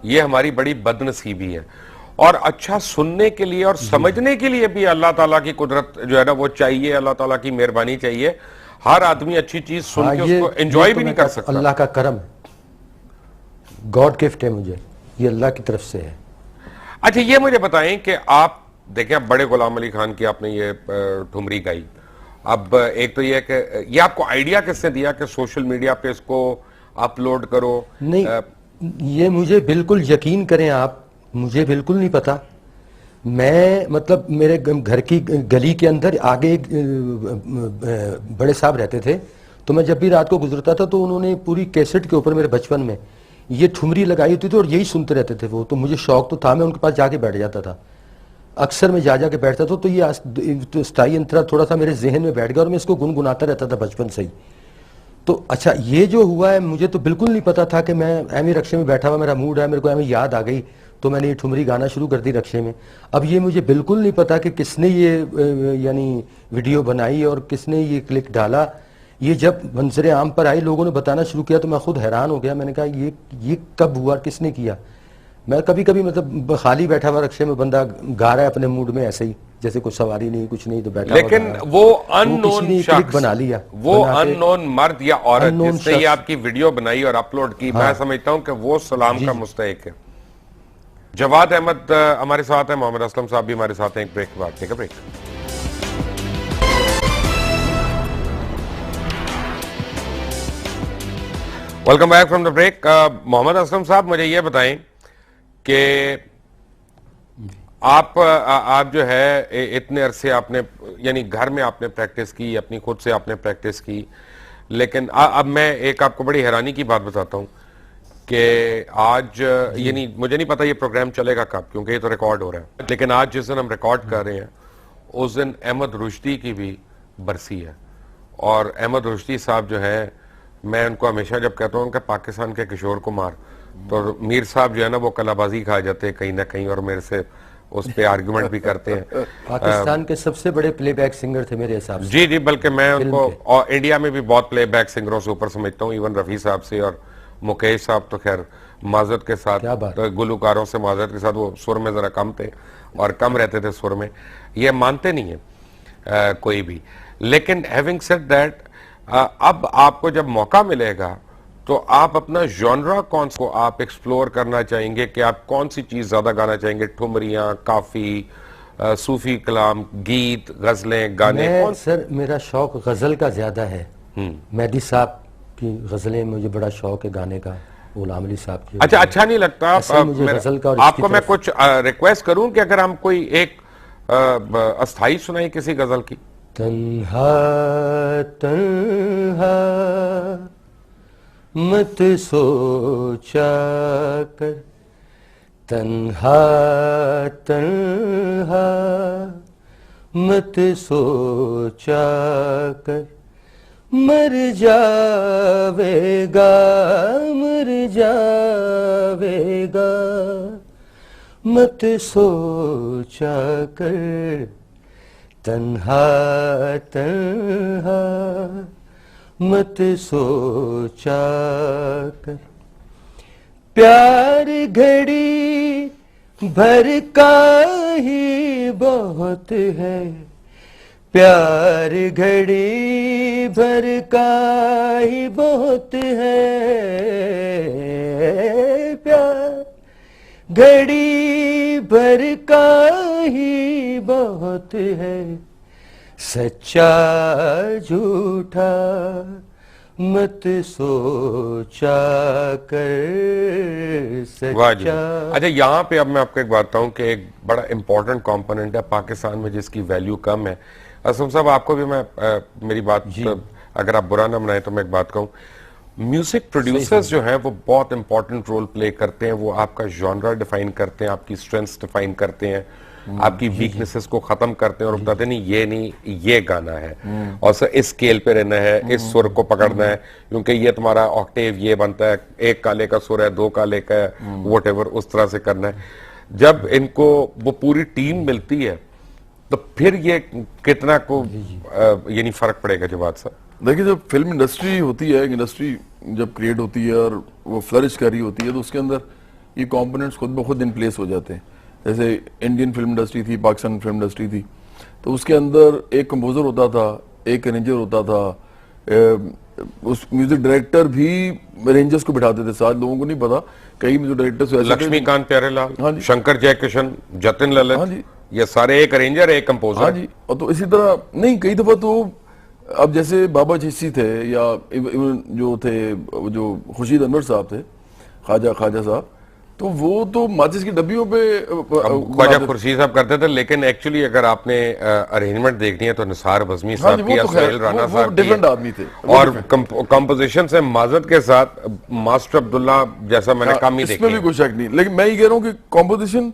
ये हमारी बड़ी बदनसीबी है। और अच्छा सुनने के लिए और समझने के लिए भी अल्लाह ताला की कुदरत जो है ना वो चाहिए, अल्लाह ताला की मेहरबानी चाहिए। हर आदमी अच्छी चीज सुन के उसको एंजॉय भी नहीं कर सकता। अल्लाह का करम, गॉड गिफ्ट है मुझे, ये अल्लाह की तरफ से है। अच्छा ये मुझे बताएं कि आप देखें, अब बड़े गुलाम अली खान की आपने ये ठुमरी गाई। अब एक तो ये कि ये आपको आइडिया किसने दिया कि सोशल मीडिया पे इसको अपलोड करो? नहीं, ये मुझे बिल्कुल यकीन करें आप, मुझे बिल्कुल नहीं पता। मैं मतलब मेरे घर की गली के अंदर आगे एक बड़े साहब रहते थे, तो मैं जब भी रात को गुजरता था तो उन्होंने पूरी कैसेट के ऊपर मेरे बचपन में ये ठुमरी लगाई होती थी और यही सुनते रहते थे वो। तो मुझे शौक तो था, मैं उनके पास जाके बैठ जाता था, अक्सर मैं जा के बैठता था। तो ये स्थायी अंतरा थोड़ा सा मेरे जहन में बैठ गया और मैं इसको गुनगुनाता रहता था बचपन से ही। तो अच्छा ये जो हुआ है, मुझे तो बिल्कुल नहीं पता था कि मैं एम रक्शे में बैठा हुआ, मेरा मूड है, मेरे को एम याद आ गई तो मैंने ये ठुमरी गाना शुरू कर दी रक्शे में। अब ये मुझे बिल्कुल नहीं पता कि किसने ये यानी वीडियो बनाई और किसने ये क्लिक डाला। ये जब मंजर आम पर आई, लोगों ने बताना शुरू किया तो मैं खुद हैरान हो गया। मैंने कहा ये कब हुआ, किसने किया? मैं कभी कभी मतलब खाली बैठा हुआ रक्शे में, बंदा गा रहा है अपने मूड में ऐसे ही, जैसे कुछ सवारी नहीं कुछ नहीं, तो बैठा। लेकिन वो अननोन शख्स बना लिया, वो अननोन मर्द या औरत जिसने ये आपकी वीडियो बनाई और अपलोड की, मैं समझता हूं कि वो सलाम का मुस्तहिक है। जवाद अहमद हमारे साथ है, मोहम्मद असलम साहब भी हमारे साथ हैं। एक ब्रेक के बाद, ठीक है break. Welcome back from the break. Mohammad Aslam साहब मुझे ये बताएं कि आप जो है इतने अरसे आपने यानी घर में आपने प्रैक्टिस की, अपनी खुद से आपने प्रैक्टिस की, लेकिन अब मैं एक आपको बड़ी हैरानी की बात बताता हूं कि आज ये नहीं, मुझे नहीं पता ये प्रोग्राम चलेगा कब, क्योंकि ये तो रिकॉर्ड हो रहा है, लेकिन आज जिस दिन हम रिकॉर्ड कर रहे हैं उस दिन अहमद रुश्दी की भी बरसी है। और अहमद रुश्दी साहब जो है, मैं उनको हमेशा जब कहता हूँ कि पाकिस्तान के किशोर कुमार, तो मीर साहब जो है ना वो कलाबाजी खा जाते हैं कहीं ना कहीं और मेरे से उस पे आर्गुमेंट भी करते हैं। पाकिस्तान के सबसे बड़े प्लेबैक सिंगर थे मेरे हिसाब से। जी जी, बल्कि मैं उनको और इंडिया में भी बहुत प्लेबैक सिंगरों से ऊपर समझता हूँ, इवन रफी साहब से और मुकेश साहब तो खैर माजरत के साथ, गुलकारों से माजरत के साथ वो सुर में जरा कम थे और कम रहते थे सुर में, ये मानते नहीं है कोई भी। लेकिन हैविंग सेड दैट, अब आपको जब मौका मिलेगा तो आप अपना जॉनरा कौन को आप एक्सप्लोर करना चाहेंगे कि आप कौन सी चीज ज्यादा गाना चाहेंगे? ठुमरियां, काफी, सूफी कलाम, गीत, गजलें, गाने? कौन? सर मेरा शौक गजल का ज्यादा है। मेहदी साहब की गजलें मुझे बड़ा शौक है गाने का, गुलाम अली साहब की। अच्छा नहीं लगता गजल का? आपको मैं कुछ रिक्वेस्ट करूं कि अगर हम कोई एक अस्थाई सुनाई किसी गजल की। तन्हा तन्हा मत सोचा कर, तन्हा तन्हा मत सोचा कर, मर जावेगा मर जावेगा, मत सोचा कर, तन्हा तन्हा मत सोचा कर। प्यार घड़ी भर का ही बहुत है, प्यार घड़ी भर का ही बहुत है प्यार, घड़ी भर का ही बहुत है, सच्चा झूठा मत सोचा कर सच्चा। अच्छा, यहाँ पे अब मैं आपको एक बात बताऊं कि एक बड़ा इंपॉर्टेंट कंपोनेंट है पाकिस्तान में जिसकी वैल्यू कम है। असम साहब, आपको भी मैं मेरी बात अगर आप बुरा ना बनाए तो मैं एक बात कहूँ, म्यूजिक प्रोड्यूसर्स जो हैं वो बहुत इंपॉर्टेंट रोल प्ले करते हैं। वो आपका जॉनरा डिफाइन करते हैं, आपकी स्ट्रेंथ्स डिफाइन करते हैं, आपकी वीकनेसेस को खत्म करते हैं और बताते नहीं ये नहीं ये गाना है और सर इस स्केल पे रहना है, इस सुर को पकड़ना है क्योंकि ये तुम्हारा ऑक्टेव ये बनता है, एक काले का सुर है, दो काले का है, व्हाटएवर, उस तरह से करना है। जब इनको वो पूरी टीम मिलती है तो फिर ये कितना को यानी फर्क पड़ेगा जवाब साहब? देखिए, जब फिल्म इंडस्ट्री होती है, इंडस्ट्री जब क्रिएट होती है और वो फ्लरिश कर रही होती है तो उसके अंदर ये कंपोनेंट्स खुद ब खुद इन प्लेस हो जाते हैं। जैसे इंडियन फिल्म इंडस्ट्री थी, पाकिस्तान फिल्म इंडस्ट्री थी, तो उसके अंदर एक कंपोजर होता था, एक अरेंजर होता था, उस म्यूजिक डायरेक्टर भी अरेंजर्स को बिठाते थे साथ। लोगों को नहीं पता, कई म्यूजिक डायरेक्टर्स लक्ष्मीकांत प्यारेलाल, शंकर जयकिशन, जतिन ललित, ये सारे एक अरेंजर एक कंपोजर। हाँ जी, और तो इसी तरह नहीं, कई दफा तो अब जैसे बाबा चिश्ती थे या जो थे जो खुर्शीद अनवर साहब थे, ख्वाजा साहब, तो वो तो माचिस की डब्बियों पे ख्वाजा खुर्शीद साहब करते थे। लेकिन एक्चुअली अगर आपने अरेंजमेंट देखनी है तो निसार बज़मी साहब की, सुहेल राना साहब डिफरेंट आदमी थे और कंपोजिशन से माजत के साथ मास्टर अब्दुल्ला जैसा मैंने कम ही देखा, इसमें भी कोई शक नहीं। लेकिन मैं ये कह रहा हूँ कि कंपोजिशन,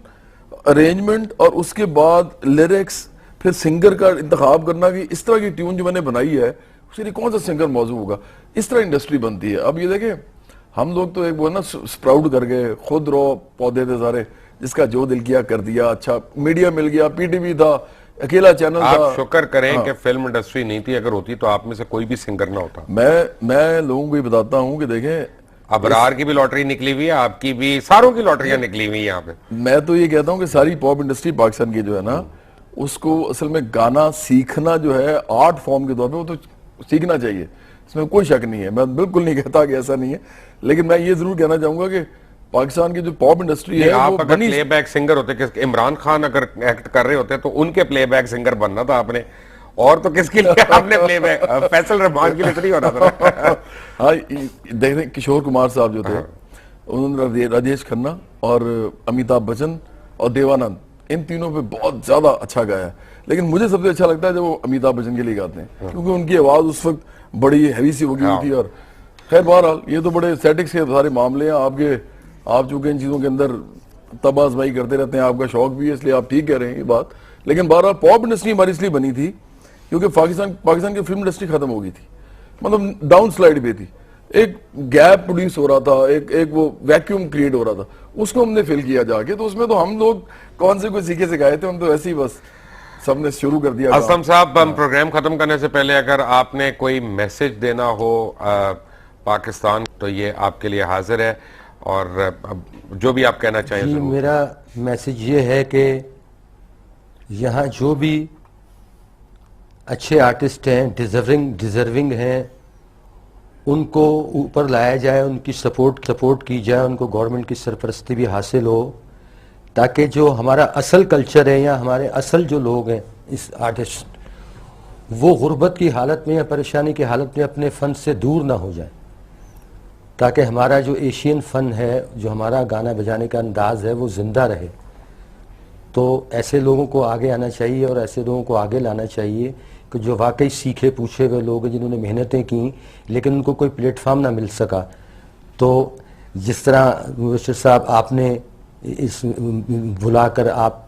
अरेंजमेंट और उसके बाद लिरिक्स, फिर सिंगर का इंतखाब करना कि इस तरह की ट्यून जो मैंने बनाई है उसके लिए कौन सा सिंगर मौजूद होगा, इस तरह इंडस्ट्री बनती है। अब ये देखें, हम लोग तो एक वो ना स्प्राउट कर गए, खुद रो पौधे थे सारे, जिसका जो दिल किया कर दिया। अच्छा मीडिया मिल गया, पीटीवी था, अकेला चैनल था। आप शुक्र करें कि फिल्म इंडस्ट्री नहीं थी, अगर होती तो आप में से कोई भी सिंगर ना होता। मैं लोगों को ये बताता हूँ कि देखें, अबरार की भी लॉटरी निकली हुई है, आपकी भी, सारों की लॉटरियां निकली हुई है यहाँ पे। मैं तो ये कहता हूँ कि सारी पॉप इंडस्ट्री पाकिस्तान की जो है ना, उसको असल में गाना सीखना जो है आर्ट फॉर्म के तौर पे वो तो सीखना चाहिए, इसमें कोई शक नहीं है। मैं बिल्कुल नहीं कहता कि ऐसा नहीं है, लेकिन मैं ये जरूर कहना चाहूंगा कि पाकिस्तान की जो पॉप इंडस्ट्री है, आप अगर प्लेबैक सिंगर होते, इमरान खान अगर एक्ट कर रहे होते तो उनके प्लेबैक सिंगर बनना था आपने, और तो किसके लिए आपने प्लेबैक? फैसल रहमान के लिए तो नहीं होना था। हाँ, देख रहे किशोर कुमार साहब जो थे, उन्होंने राजेश खन्ना और अमिताभ बच्चन और देवानंद, इन तीनों पे बहुत ज्यादा अच्छा गाया है। लेकिन मुझे सबसे अच्छा लगता है जब वो अमिताभ बच्चन के लिए गाते हैं, क्योंकि उनकी आवाज उस वक्त बड़ी हैवी सी हो गई थी। और खैर बहरहाल ये तो बड़े सेटिक्स के सारे मामले हैं आपके, आप चूंकि इन चीजों के अंदर तबाजमाई करते रहते हैं, आपका शौक भी है, इसलिए आप ठीक कह रहे हैं ये बात। लेकिन बहरहाल पॉप इंडस्ट्री हमारी इसलिए बनी थी क्योंकि पाकिस्तान की फिल्म इंडस्ट्री खत्म हो गई थी, मतलब डाउन स्लाइड पे थी, एक गैप प्रोड्यूस हो रहा था, एक वो वैक्यूम क्रिएट हो रहा था, उसको हमने फिल किया जाके। तो उसमें तो हम लोग कौन से कोई सीखे सिखाए थे, हम तो ऐसे ही बस सबने शुरू कर दिया। असलम साहब, हम प्रोग्राम खत्म करने से पहले अगर आपने कोई मैसेज देना हो पाकिस्तान, तो ये आपके लिए हाजिर है, और जो भी आप कहना चाहें। मेरा मैसेज ये है कि यहाँ जो भी अच्छे आर्टिस्ट हैं, डिजर्विंग हैं, उनको ऊपर लाया जाए, उनकी सपोर्ट की जाए, उनको गवर्नमेंट की सरपरस्ती भी हासिल हो, ताकि जो हमारा असल कल्चर है या हमारे असल जो लोग हैं इस आर्टिस्ट, वो गुर्बत की हालत में या परेशानी की हालत में अपने फ़न से दूर ना हो जाए, ताकि हमारा जो एशियन फ़न है, जो हमारा गाना बजाने का अंदाज़ है, वो ज़िंदा रहे। तो ऐसे लोगों को आगे आना चाहिए और ऐसे लोगों को आगे लाना चाहिए कि जो वाकई सीखे पूछे हुए लोग हैं, जिन्होंने मेहनतें की लेकिन उनको कोई प्लेटफार्म ना मिल सका। तो जिस तरह मुबश्शिर साहब आपने इस बुलाकर आप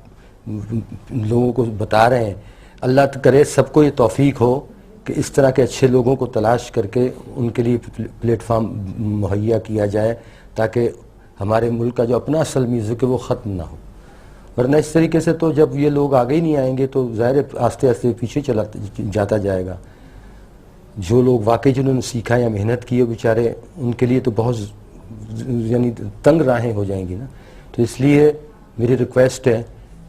लोगों को बता रहे हैं, अल्लाह करे सबको ये तौफीक हो कि इस तरह के अच्छे लोगों को तलाश करके उनके लिए प्लेटफार्म मुहैया किया जाए, ताकि हमारे मुल्क का जो अपना असल म्यूज़िक है वो ख़त्म ना हो। वरना इस तरीके से तो जब ये लोग आगे ही नहीं आएंगे तो ज़ाहिर आस्ते आस्ते पीछे चला जाता जाएगा। जो लोग वाकई जिन्होंने सीखा या मेहनत की है बेचारे, उनके लिए तो बहुत यानी तंग राहें हो जाएंगी ना। तो इसलिए मेरी रिक्वेस्ट है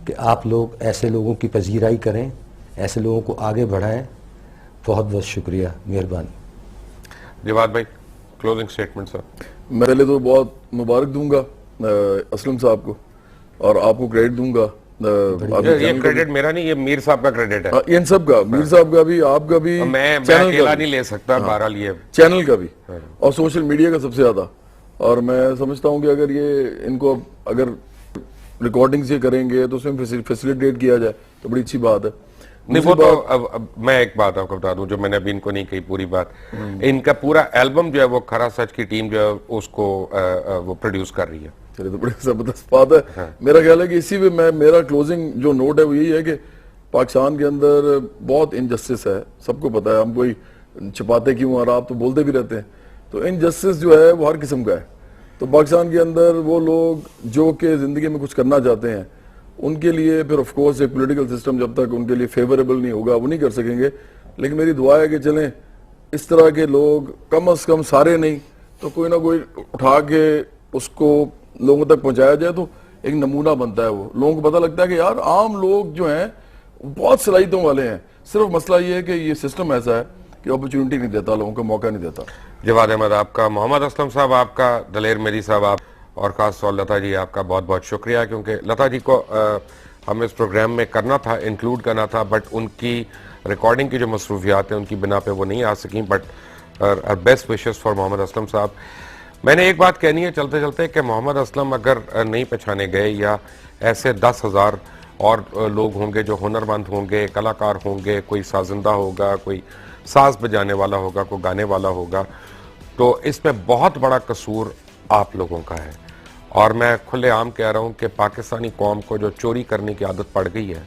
कि आप लोग ऐसे लोगों की पजीराई करें, ऐसे लोगों को आगे बढ़ाएं, बहुत बहुत शुक्रिया, मेहरबानी। जवाद भाई, क्लोजिंग स्टेटमेंट सर। मैं पहले तो बहुत मुबारक दूंगा असलम साहब को, और आपको क्रेडिट दूंगा। ये क्रेडिट मेरा नहीं, ये मीर साहब का क्रेडिट है। इन सब का, मीर साहब का भी, आपका भी, मैं अकेला नहीं ले सकता। बहरहाल ये चैनल का भी और सोशल मीडिया का सबसे ज्यादा। और मैं समझता हूँ कि अगर ये इनको अगर रिकॉर्डिंग्स ये करेंगे तो उसमें फैसिलिटेट किया जाए तो बड़ी अच्छी बात है। नहीं, वो तो अब मैं एक बात आपको बता दूं जो मैंने अभी इनको नहीं कही पूरी बात। इनका पूरा एल्बम जो है वो खरा सच की टीम जो है उसको वो प्रोड्यूस कर रही है। चलिए, तो बड़ी जबरदस्त बात है। हाँ। मेरा ख्याल है कि इसी में मेरा क्लोजिंग जो नोट है वो यही है कि पाकिस्तान के अंदर बहुत इनजस्टिस है, सबको पता है। हम कोई छिपाते क्यों, और आप तो बोलते भी रहते हैं। तो इनजस्टिस जो है वो हर किस्म का है। तो पाकिस्तान के अंदर वो लोग जो कि जिंदगी में कुछ करना चाहते हैं, उनके लिए फिर ऑफ कोर्स एक पॉलिटिकल सिस्टम जब तक उनके लिए फेवरेबल नहीं होगा वो नहीं कर सकेंगे। लेकिन मेरी दुआ है कि चलें इस तरह के लोग कम से कम सारे नहीं तो कोई ना कोई उठा के उसको लोगों तक पहुंचाया जाए, तो एक नमूना बनता है। वो लोगों को पता लगता है कि यार आम लोग जो हैं बहुत सलाहियतों वाले हैं। सिर्फ मसला ये है कि ये सिस्टम ऐसा है कि अपॉर्चुनिटी नहीं देता, लोगों को मौका नहीं देता। जवाद अहमद आपका, मोहम्मद असलम साहब आपका, दलेर मेरी साहब आप, और खास तौर लता जी आपका बहुत बहुत शुक्रिया, क्योंकि लता जी को हमें इस प्रोग्राम में करना था, इंक्लूड करना था, बट उनकी रिकॉर्डिंग की जो मसरूफियात हैं उनकी बिना पे वो नहीं आ सकी। But best wishes for Mohammad Aslam साहब। मैंने एक बात कहनी है चलते चलते कि मोहम्मद असलम अगर नहीं पहचाने गए, या ऐसे 10,000 और लोग होंगे जो हुनरमंद होंगे, कलाकार होंगे, कोई साजिंदा होगा, कोई साज बजाने वाला होगा, कोई गाने वाला होगा, तो इसमें बहुत बड़ा कसूर आप लोगों का है। और मैं खुलेआम कह रहा हूं कि पाकिस्तानी कौम को जो चोरी करने की आदत पड़ गई है,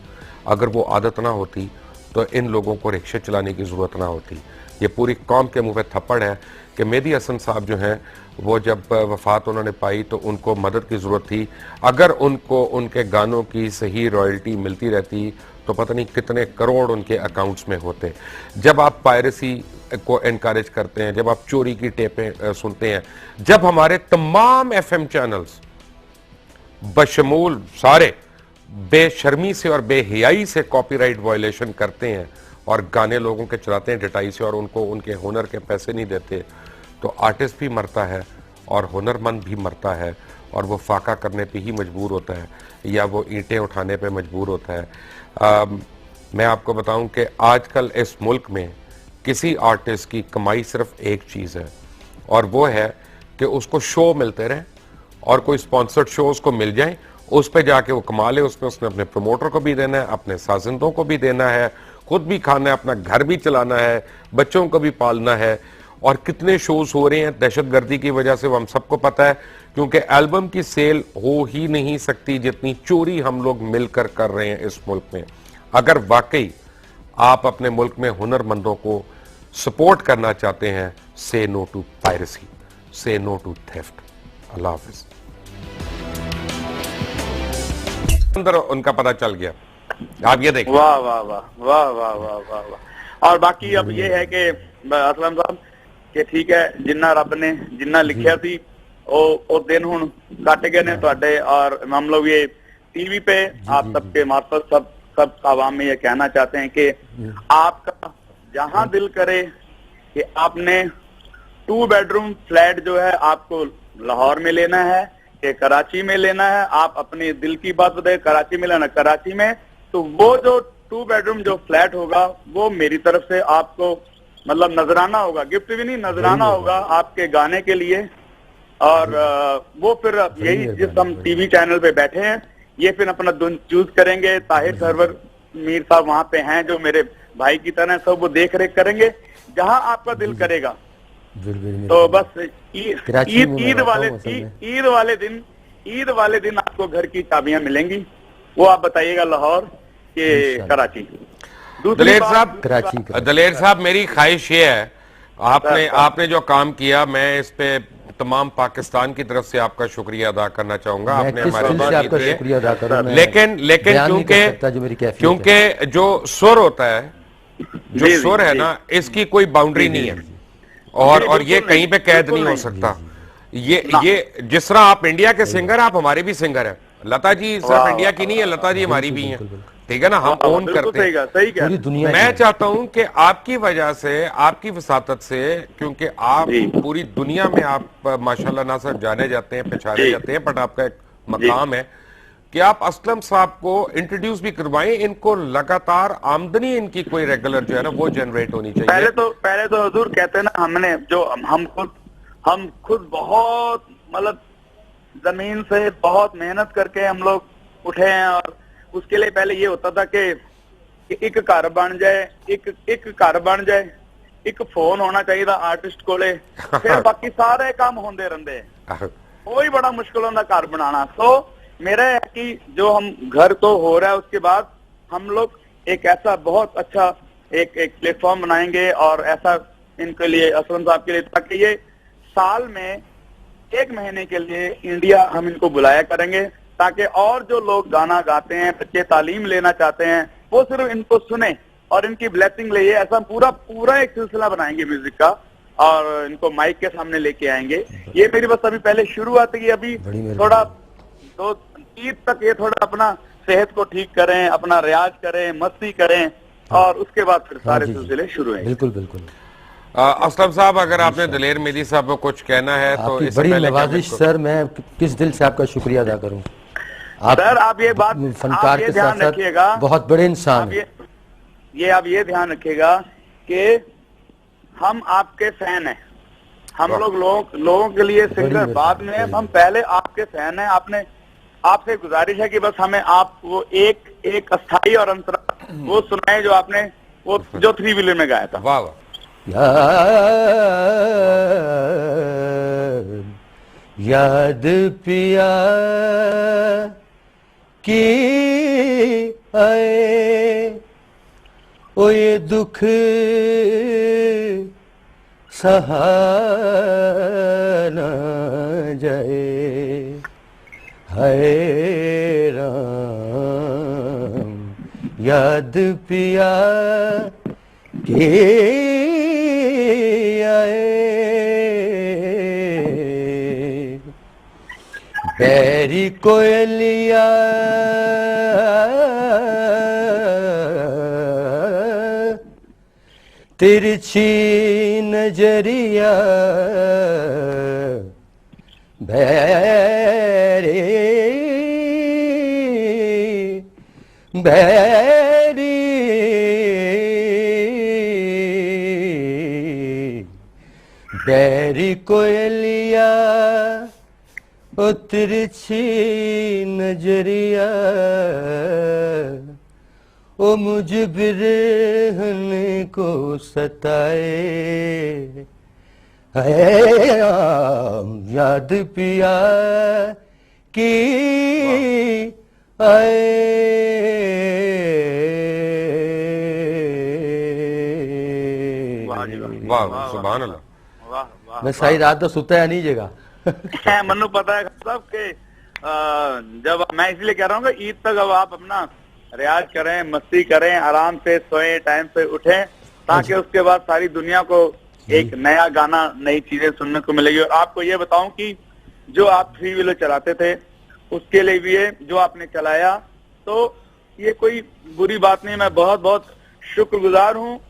अगर वो आदत ना होती तो इन लोगों को रिक्शे चलाने की ज़रूरत ना होती। ये पूरी कौम के मुंह पे थप्पड़ है कि मेहदी हसन साहब जो हैं वो जब वफात उन्होंने पाई तो उनको मदद की ज़रूरत थी। अगर उनको उनके गानों की सही रॉयल्टी मिलती रहती तो पता नहीं कितने करोड़ उनके अकाउंट्स में होते। जब आप पायरेसी को एनकरेज करते हैं, जब आप चोरी की टेपें सुनते हैं, जब हमारे तमाम एफएम चैनल्स बशमूल सारे बेशर्मी से और बेहयाई से कॉपीराइट वायलेशन करते हैं और गाने लोगों के चलाते हैं डटाई से और उनको उनके हुनर के पैसे नहीं देते, तो आर्टिस्ट भी मरता है और हुनरमंद भी मरता है, और वो फाका करने पे ही मजबूर होता है या वो ईंटें उठाने पे मजबूर होता है। मैं आपको बताऊं कि आजकल इस मुल्क में किसी आर्टिस्ट की कमाई सिर्फ एक चीज़ है, और वो है कि उसको शो मिलते रहें और कोई स्पॉन्सर्ड शो उसको मिल जाए, उस पर जाके वो कमा ले। उसमें उसने अपने प्रमोटर को भी देना है, अपने साजिंदों को भी देना है, खुद भी खाना है, अपना घर भी चलाना है, बच्चों को भी पालना है। और कितने शोज हो रहे हैं दहशतगर्दी की वजह से, वो हम सबको पता है, क्योंकि एल्बम की सेल हो ही नहीं सकती जितनी चोरी हम लोग मिलकर कर रहे हैं इस मुल्क में। अगर वाकई आप अपने मुल्क में हुनरमंदों को सपोर्ट करना चाहते हैं, से नो टू पायरेसी, से नो टू थेफ्ट। अल्लाह हाफिज। अंदर उनका पता चल गया, आप ये देखिए। वाह वाह वाह वाह वाह वाह वाह वाह। और बाकी अब ये है कि असलम साहब कि ठीक है, जिन्ना रब ने जिन्ना लिखिया थी वो दिन हुण कट गए ने तुहाडे। और हम लोग ये टीवी पे आप सबके मार्फत सब आवाम में ये कहना चाहते हैं कि आपका जहां दिल करे कि आपने 2 बेडरूम फ्लैट जो है आपको लाहौर में लेना है कि कराची में लेना है, आप अपने दिल की बात बताइए। कराची में लेना, कराची में, तो वो जो 2 बेडरूम जो फ्लैट होगा वो मेरी तरफ से आपको मतलब नजराना होगा, गिफ्ट भी नहीं, नजराना होगा आपके गाने के लिए। और वो फिर यही जिस हम टीवी चैनल पे बैठे हैं, ये फिर अपना धुन चूज करेंगे। ताहिर सरवर मीर साहब वहां पे हैं जो मेरे भाई की तरह, सब वो देख रेख करेंगे जहां आपका दिल करेगा। तो बस ईद वाले दिन आपको घर की चाबियां मिलेंगी, वो आप बताइएगा लाहौर के कराची। दलेर साहब मेरी ख्वाहिश ये है, आपने जो काम किया, मैं इस पे तमाम पाकिस्तान की तरफ से आपका शुक्रिया अदा करना चाहूंगा। आपने हमारे लेकिन क्योंकि जो सुर होता है, जो सुर है ना, इसकी कोई बाउंड्री नहीं है और ये कहीं पे कैद नहीं हो सकता। ये जिस तरह आप इंडिया के सिंगर, आप हमारे भी सिंगर हैं। लता जी सिर्फ इंडिया की नहीं है, लता जी हमारी भी हैं। ठीक है ना, हम ओन करते हैं सही पूरी दुनिया। मैं चाहता हूं कि आपकी वजह से, आपकी वसातत से, क्योंकि आप पूरी दुनिया में आप माशाल्लाह ना सिर्फ जाने जाते हैं, पहचाने जाते हैं, बट आपका एक मकाम है कि आप असलम साहब को इंट्रोड्यूस भी करवाएं, इनको लगातार आमदनी इनकी कोई रेगुलर जो है ना वो जनरेट होनी चाहिए। पहले तो हुजूर कहते हैं ना, हमने जो हम खुद बहुत मतलब जमीन से बहुत मेहनत करके हम लोग उठे हैं, और उसके लिए पहले ये होता था कि एक घर बन जाए, एक घर बन जाए, एक फोन होना चाहिए था आर्टिस्ट को ले, फिर बाकी सारे काम होंदे रहंदे, कोई बड़ा मुश्किल होता घर बनाना। तो मेरा है कि जो हम घर तो हो रहा है, उसके बाद हम लोग एक ऐसा बहुत अच्छा एक प्लेटफॉर्म बनाएंगे और ऐसा इनके लिए, असलम साहब के लिए, ताकि ये साल में 1 महीने के लिए इंडिया हम इनको बुलाया करेंगे, ताकि और जो लोग गाना गाते हैं, बच्चे तालीम लेना चाहते हैं, वो सिर्फ इनको सुने और इनकी ब्लेसिंग ले। ऐसा पूरा एक सिलसिला बनाएंगे म्यूजिक का, और इनको माइक के सामने लेके आएंगे। ये मेरी बस अभी पहले शुरुआत है, अभी थोड़ा 2 ईद तक ये थोड़ा अपना सेहत को ठीक करें, अपना रियाज करें, मस्ती करें, और उसके बाद फिर सारे सिलसिले शुरू हैं। बिल्कुल बिल्कुल। असलम साहब, अगर आपने दिलेर मेहदी साहब को कुछ कहना है तो इससे बड़ी पहले नवाजिश सर, मैं किस दिल से आपका शुक्रिया अदा करूं। सर आप ये बात फनकार के ध्यान साथ रखिएगा, बहुत बड़े इंसान हैं। आप ये ध्यान रखिएगा कि हम आपके फैन हैं, हम लोगों के लिए सिंगर बाद में, हम पहले आपके फैन हैं। आपसे गुजारिश है कि बस हमें आप वो एक अस्थाई और अंतरा वो सुनाए जो आपने वो जो 3 व्हीलर में गाया था। वाह वाह। याद पिया की आए, ओ ये दुख सहा न जाए, हाय राम याद पिया के आए, बैरी कोयलिया तिरछी नजरिया, बैरी बैरी कोयलिया ओ तिरछी नजरिया, ओ मुझ बिरहन को सताए, है याद पिया की आए। वाह सुभान अल्लाह। मैं सारी रात तो सुता है नहीं जगह। मनु पता है सब के जब मैं इसलिए कह रहा हूँ कि ईद तक अब आप अपना रियाज करें, मस्ती करें, आराम से सोएं, टाइम से उठें, ताकि उसके बाद सारी दुनिया को एक नया गाना, नई चीजें सुनने को मिलेगी। और आपको ये बताऊं कि जो आप 3 व्हीलर चलाते थे उसके लिए भी ये जो आपने चलाया, तो ये कोई बुरी बात नहीं, मैं बहुत बहुत शुक्रगुजार हूँ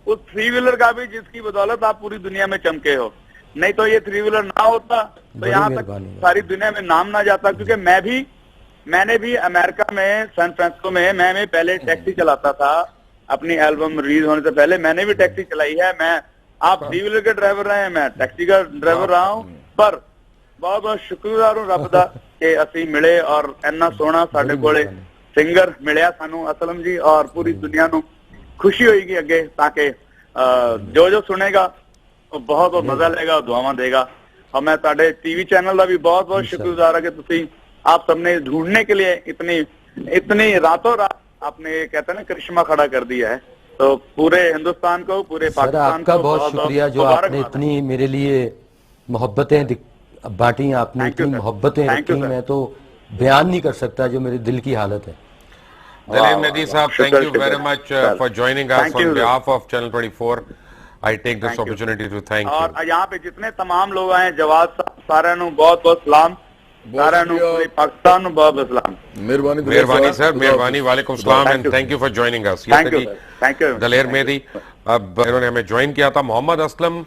उस 3 व्हीलर का भी, जिसकी बदौलत आप पूरी दुनिया में चमके हो। नहीं तो ये 3 व्हीलर ना होता तो यहाँ तक सारी दुनिया में नाम ना जाता। क्योंकि मैंने भी अमेरिका में, सैन फ्रांसिस्को में, मैं पहले टैक्सी चलाता था। अपनी एल्बम रिलीज होने से पहले मैंने भी टैक्सी चलाई है। आप 3 व्हीलर के ड्राइवर रहे हैं, मैं टैक्सी का ड्राइवर रहा हूँ। पर बहुत बहुत शुक्रगुजार हूँ रब दा कि असी मिले और इन्ना सोहना साडे कोले सिंगर मिलिया सानू असलम जी, और पूरी दुनिया नू खुशी होगी अगे, ताकि जो सुनेगा वो बहुत बहुत मजा लेगा, दुआवां देगा। और मैं ताडे टीवी चैनल का भी बहुत बहुत शुक्रगुजार है कि तुसी आप सबने ढूंढने के लिए इतनी रातों रात आपने कहते हैं ना करिश्मा खड़ा कर दिया है। तो पूरे हिंदुस्तान को, पूरे पाकिस्तान को बहुत बहुत शुक्रिया जो आपने इतनी मेरे लिए मोहब्बतें बांटी, आपने इतनी मोहब्बतें रखी, मैं तो बयान नहीं कर सकता जो मेरे दिल की हालत है। दिलेर मेहदी साहब, thank you very much for joining us on behalf of Channel 24. I take this opportunity to thank you. और यहाँ पे जितने तमाम लोग आए, जवाद साहब, सारे नु बहुत बहुत सलाम, सारे नु पूरे पाकिस्तान नु बहुत बहुत सलाम। मेहरबानी सर, मेहरबानी। वालेकुम सलाम and thank you for joining us. Thank you Daler Mehndi अब इन्होंने हमें ज्वाइन किया था। मोहम्मद असलम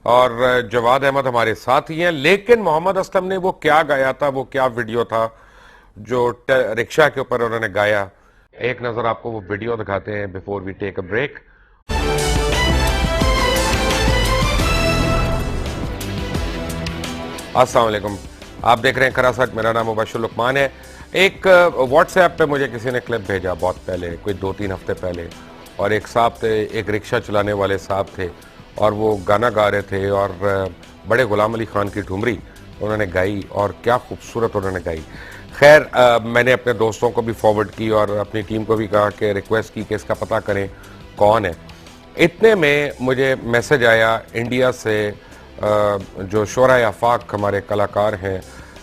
और जवाद अहमद हमारे साथ ही हैं, लेकिन मोहम्मद असलम ने वो क्या गाया था, वो क्या वीडियो था जो रिक्शा के ऊपर उन्होंने गाया, एक नजर आपको वो वीडियो दिखाते हैं before we take a break. अस्सलाम वालेकुम, आप देख रहे हैं करासट, मेरा नाम मुबशर लुकमान है। एक व्हाट्सएप पे मुझे किसी ने क्लिप भेजा बहुत पहले, कोई 2-3 हफ्ते पहले, और एक साहब थे, एक रिक्शा चलाने वाले साहब थे और वो गाना गा रहे थे और बड़े गुलाम अली खान की ठुमरी उन्होंने गाई और क्या खूबसूरत उन्होंने गाई। खैर मैंने अपने दोस्तों को भी फॉरवर्ड की और अपनी टीम को भी कहा कि रिक्वेस्ट की कि इसका पता करें कौन है। इतने में मुझे मैसेज आया इंडिया से, जो शोरा आफाक हमारे कलाकार हैं,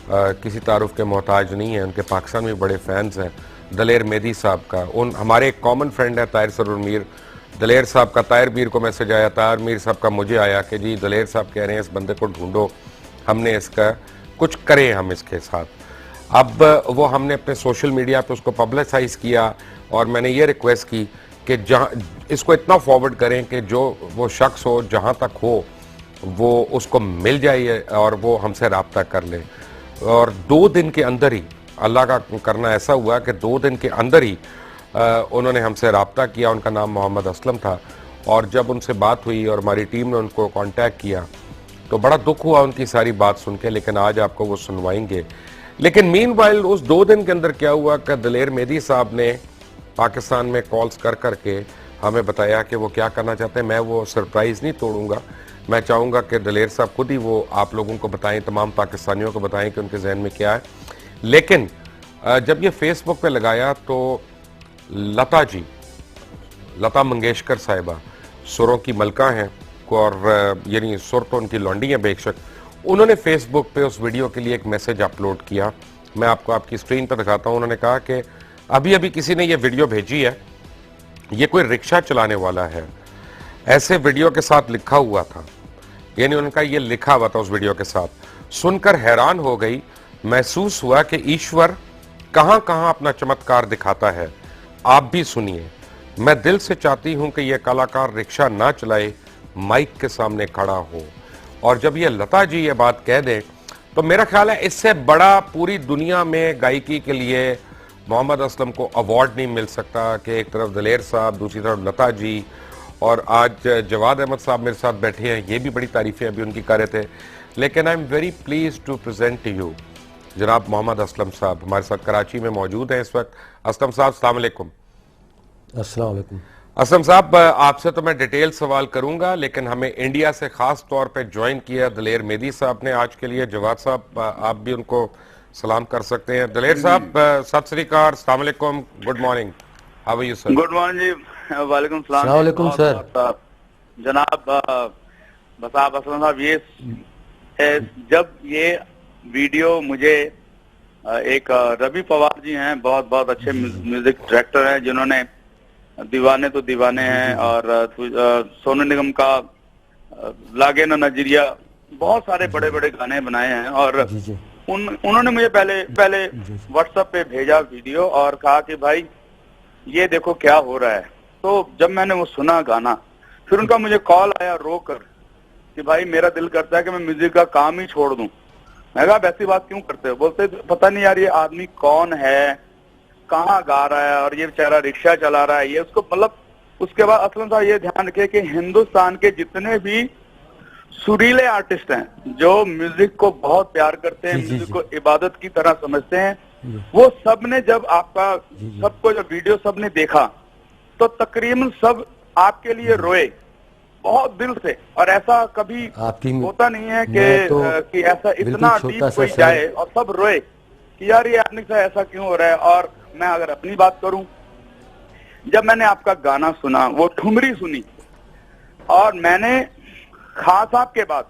किसी तारुफ के मोहताज नहीं है, उनके पाकिस्तान में बड़े फैंस हैं, दलेर मेहदी साहब का। उन हमारे एक कॉमन फ्रेंड है ताहिर सरूर मीर, दलेर साहब का ताहिर मीर को मैसेज आया, ताहिर मीर साहब का मुझे आया कि जी दलेर साहब कह रहे हैं इस बंदे को ढूंढो, हमने इसका कुछ करें हम इसके साथ। अब वो हमने अपने सोशल मीडिया पे उसको पब्लिसाइज किया और मैंने ये रिक्वेस्ट की कि जहाँ इसको इतना फॉरवर्ड करें कि जो वो शख्स हो जहाँ तक हो वो उसको मिल जाए और वो हमसे रब्ता कर ले। और 2 दिन के अंदर ही अल्लाह का करना ऐसा हुआ कि 2 दिन के अंदर ही उन्होंने हमसे रब्ता किया। उनका नाम मोहम्मद असलम था और जब उनसे बात हुई और हमारी टीम ने उनको कांटेक्ट किया तो बड़ा दुख हुआ उनकी सारी बात सुन के, लेकिन आज आपको वो सुनवाएंगे। लेकिन मीनवाइल उस 2 दिन के अंदर क्या हुआ कि दलेर मेहदी साहब ने पाकिस्तान में कॉल्स कर करके हमें बताया कि वो क्या करना चाहते हैं। मैं वो सरप्राइज़ नहीं तोड़ूंगा, मैं चाहूँगा कि दलेर साहब खुद ही वो आप लोगों को बताएं, तमाम पाकिस्तानियों को बताएं कि उनके जहन में क्या है। लेकिन जब ये फेसबुक पे लगाया तो लता जी, लता मंगेशकर साहिबा सुरों की मलका हैं और यानी सुर तो उनकी लौंडी है बेशक, उन्होंने फेसबुक पे उस वीडियो के लिए एक मैसेज अपलोड किया। मैं आपको आपकी स्क्रीन पर दिखाता हूँ। उन्होंने कहा कि अभी अभी किसी ने ये वीडियो भेजी है, ये कोई रिक्शा चलाने वाला है, ऐसे वीडियो के साथ लिखा हुआ था, यानी उनका ये लिखा हुआ था उस वीडियो के साथ। सुनकर हैरान हो गई, महसूस हुआ कि ईश्वर कहां कहां अपना चमत्कार दिखाता है। आप भी सुनिए। मैं दिल से चाहती हूं कि यह कलाकार रिक्शा ना चलाए, माइक के सामने खड़ा हो। और जब ये लता जी ये बात कह दें तो मेरा ख्याल है इससे बड़ा पूरी दुनिया में गायकी के लिए मोहम्मद असलम को अवार्ड नहीं मिल सकता कि एक तरफ दलेर साहब, दूसरी तरफ लता जी, और आज जवाद अहमद साहब मेरे साथ बैठे हैं, ये भी बड़ी तारीफें अभी उनकी कर रहे थे। लेकिन I am very pleased to present to you जनाब मोहम्मद असलम साहब, हमारे साथ कराची में मौजूद हैं इस वक्त। असलम साहब अस्सलाम वालेकुम। अस्सलाम वालेकुम। असलम साहब, आपसे तो मैं डिटेल सवाल करूंगा, लेकिन हमें इंडिया से खास तौर पे ज्वाइन किया दलेर मेहदी साहब ने आज के लिए। जवाद साहब आप भी उनको सलाम कर सकते हैं। दलेर साहब सत श्री अकाल, अस्सलाम वालेकुम, good morning, how are you sir? Good morning ji, वालेकुम सलाम। अस्सलाम वालेकुम सर। जनाब बसाब असलम साहब, ये जब ये वीडियो मुझे एक रवि पवार जी हैं, बहुत बहुत अच्छे म्यूजिक डायरेक्टर हैं, जिन्होंने दीवाने तो दीवाने हैं और सोनू निगम का लागे ना नजरिया, बहुत सारे बड़े बड़े गाने बनाए हैं। और उन्होंने मुझे पहले व्हाट्सएप पे भेजा वीडियो और कहा कि भाई ये देखो क्या हो रहा है। तो जब मैंने वो सुना गाना, फिर उनका मुझे कॉल आया रोकर कि भाई मेरा दिल करता है कि मैं म्यूजिक का काम ही छोड़ दूं। मैं कहा वैसी बात क्यों करते हो? बोलते पता नहीं यार ये आदमी कौन है, कहाँ गा रहा है, और ये बेचारा रिक्शा चला रहा है, ये उसको मतलब। उसके बाद असलम साहब ये ध्यान रखे कि हिंदुस्तान के जितने भी सुरीले आर्टिस्ट हैं जो म्यूजिक को बहुत प्यार करते हैं, म्यूजिक को इबादत की तरह समझते हैं, वो सब ने जब आपका सबको जब वीडियो सब ने देखा तो तकरीबन सब आपके लिए रोए बहुत दिल से। और ऐसा कभी होता नहीं है कि ऐसा इतना डीप कोई जाए और सब रोए कि यार ये आदमी से ऐसा क्यों हो रहा है। और मैं अगर अपनी बात करूं, जब मैंने आपका गाना सुना, वो ठुमरी सुनी, और मैंने खान साहब के बाद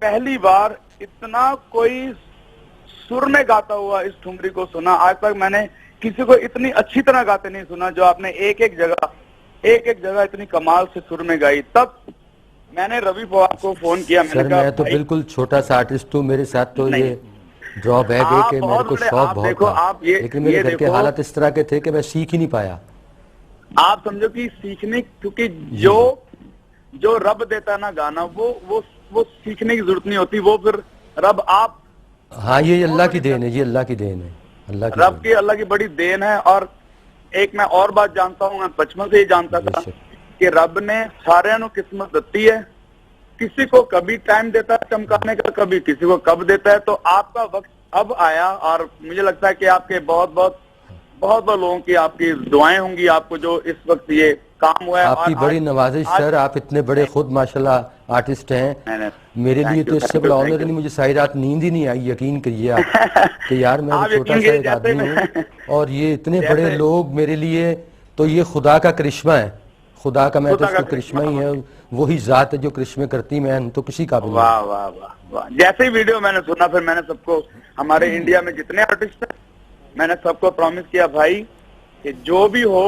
पहली बार इतना कोई सुर में गाता हुआ इस ठुमरी को सुना। आज तक मैंने किसी को इतनी अच्छी तरह गाते नहीं सुना, जो आपने एक एक जगह इतनी कमाल से सुर में गाई। तब मैंने रवि पवार को फोन किया, मैंने कहा मैं तो बिल्कुल छोटा सा आर्टिस्ट हूँ, मेरे साथ तो ये ड्रॉबैक है कि मेरे को शौक बहुत देखो, था, आप ये लेकिन मेरे घर के हालात इस तरह के थे कि मैं सीख ही नहीं पाया। आप समझो कि सीखने, क्योंकि जो रब देता ना गाना, वो सीखने की जरूरत नहीं होती, वो फिर रब आप। हाँ, ये अल्लाह की देन है, ये अल्लाह की देन है, अल्लाह की बड़ी देन है। और एक मैं और बात जानता हूँ, मैं बचपन से ही जानता था कि रब ने सारे नु किस्मत दी है, किसी को कभी टाइम देता है चमकाने का, कभी किसी को कब देता है। तो आपका वक्त अब आया, और मुझे लगता है कि आपके बहुत बहुत लोगों की आपकी दुआएं होंगी आपको, जो इस वक्त ये काम हुआ है। आपकी बड़ी नवाजिश सर, आप इतने बड़े खुद माशाल्लाह आर्टिस्ट हैं। मेरे लिए तो इससे बड़ा ऑनर नहीं, मुझे सारी रात नींद ही नहीं आई, यकीन करिए आप कि यार मैं छोटा सा एक आदमी हूँ और ये इतने बड़े लोग मेरे लिए, तो ये खुदा का करिश्मा है, खुदा का, मैं तो उसको करिश्मा ही है, वही जात है जो करिश्मे करती, मैं तो किसी काबिल नहीं। वाह वाह वाह वाह। जैसे ही वीडियो मैंने सुना, फिर मैंने सबको, हमारे इंडिया में जितने आर्टिस्ट हैं, मैंने सबको प्रॉमिस किया भाई कि जो भी हो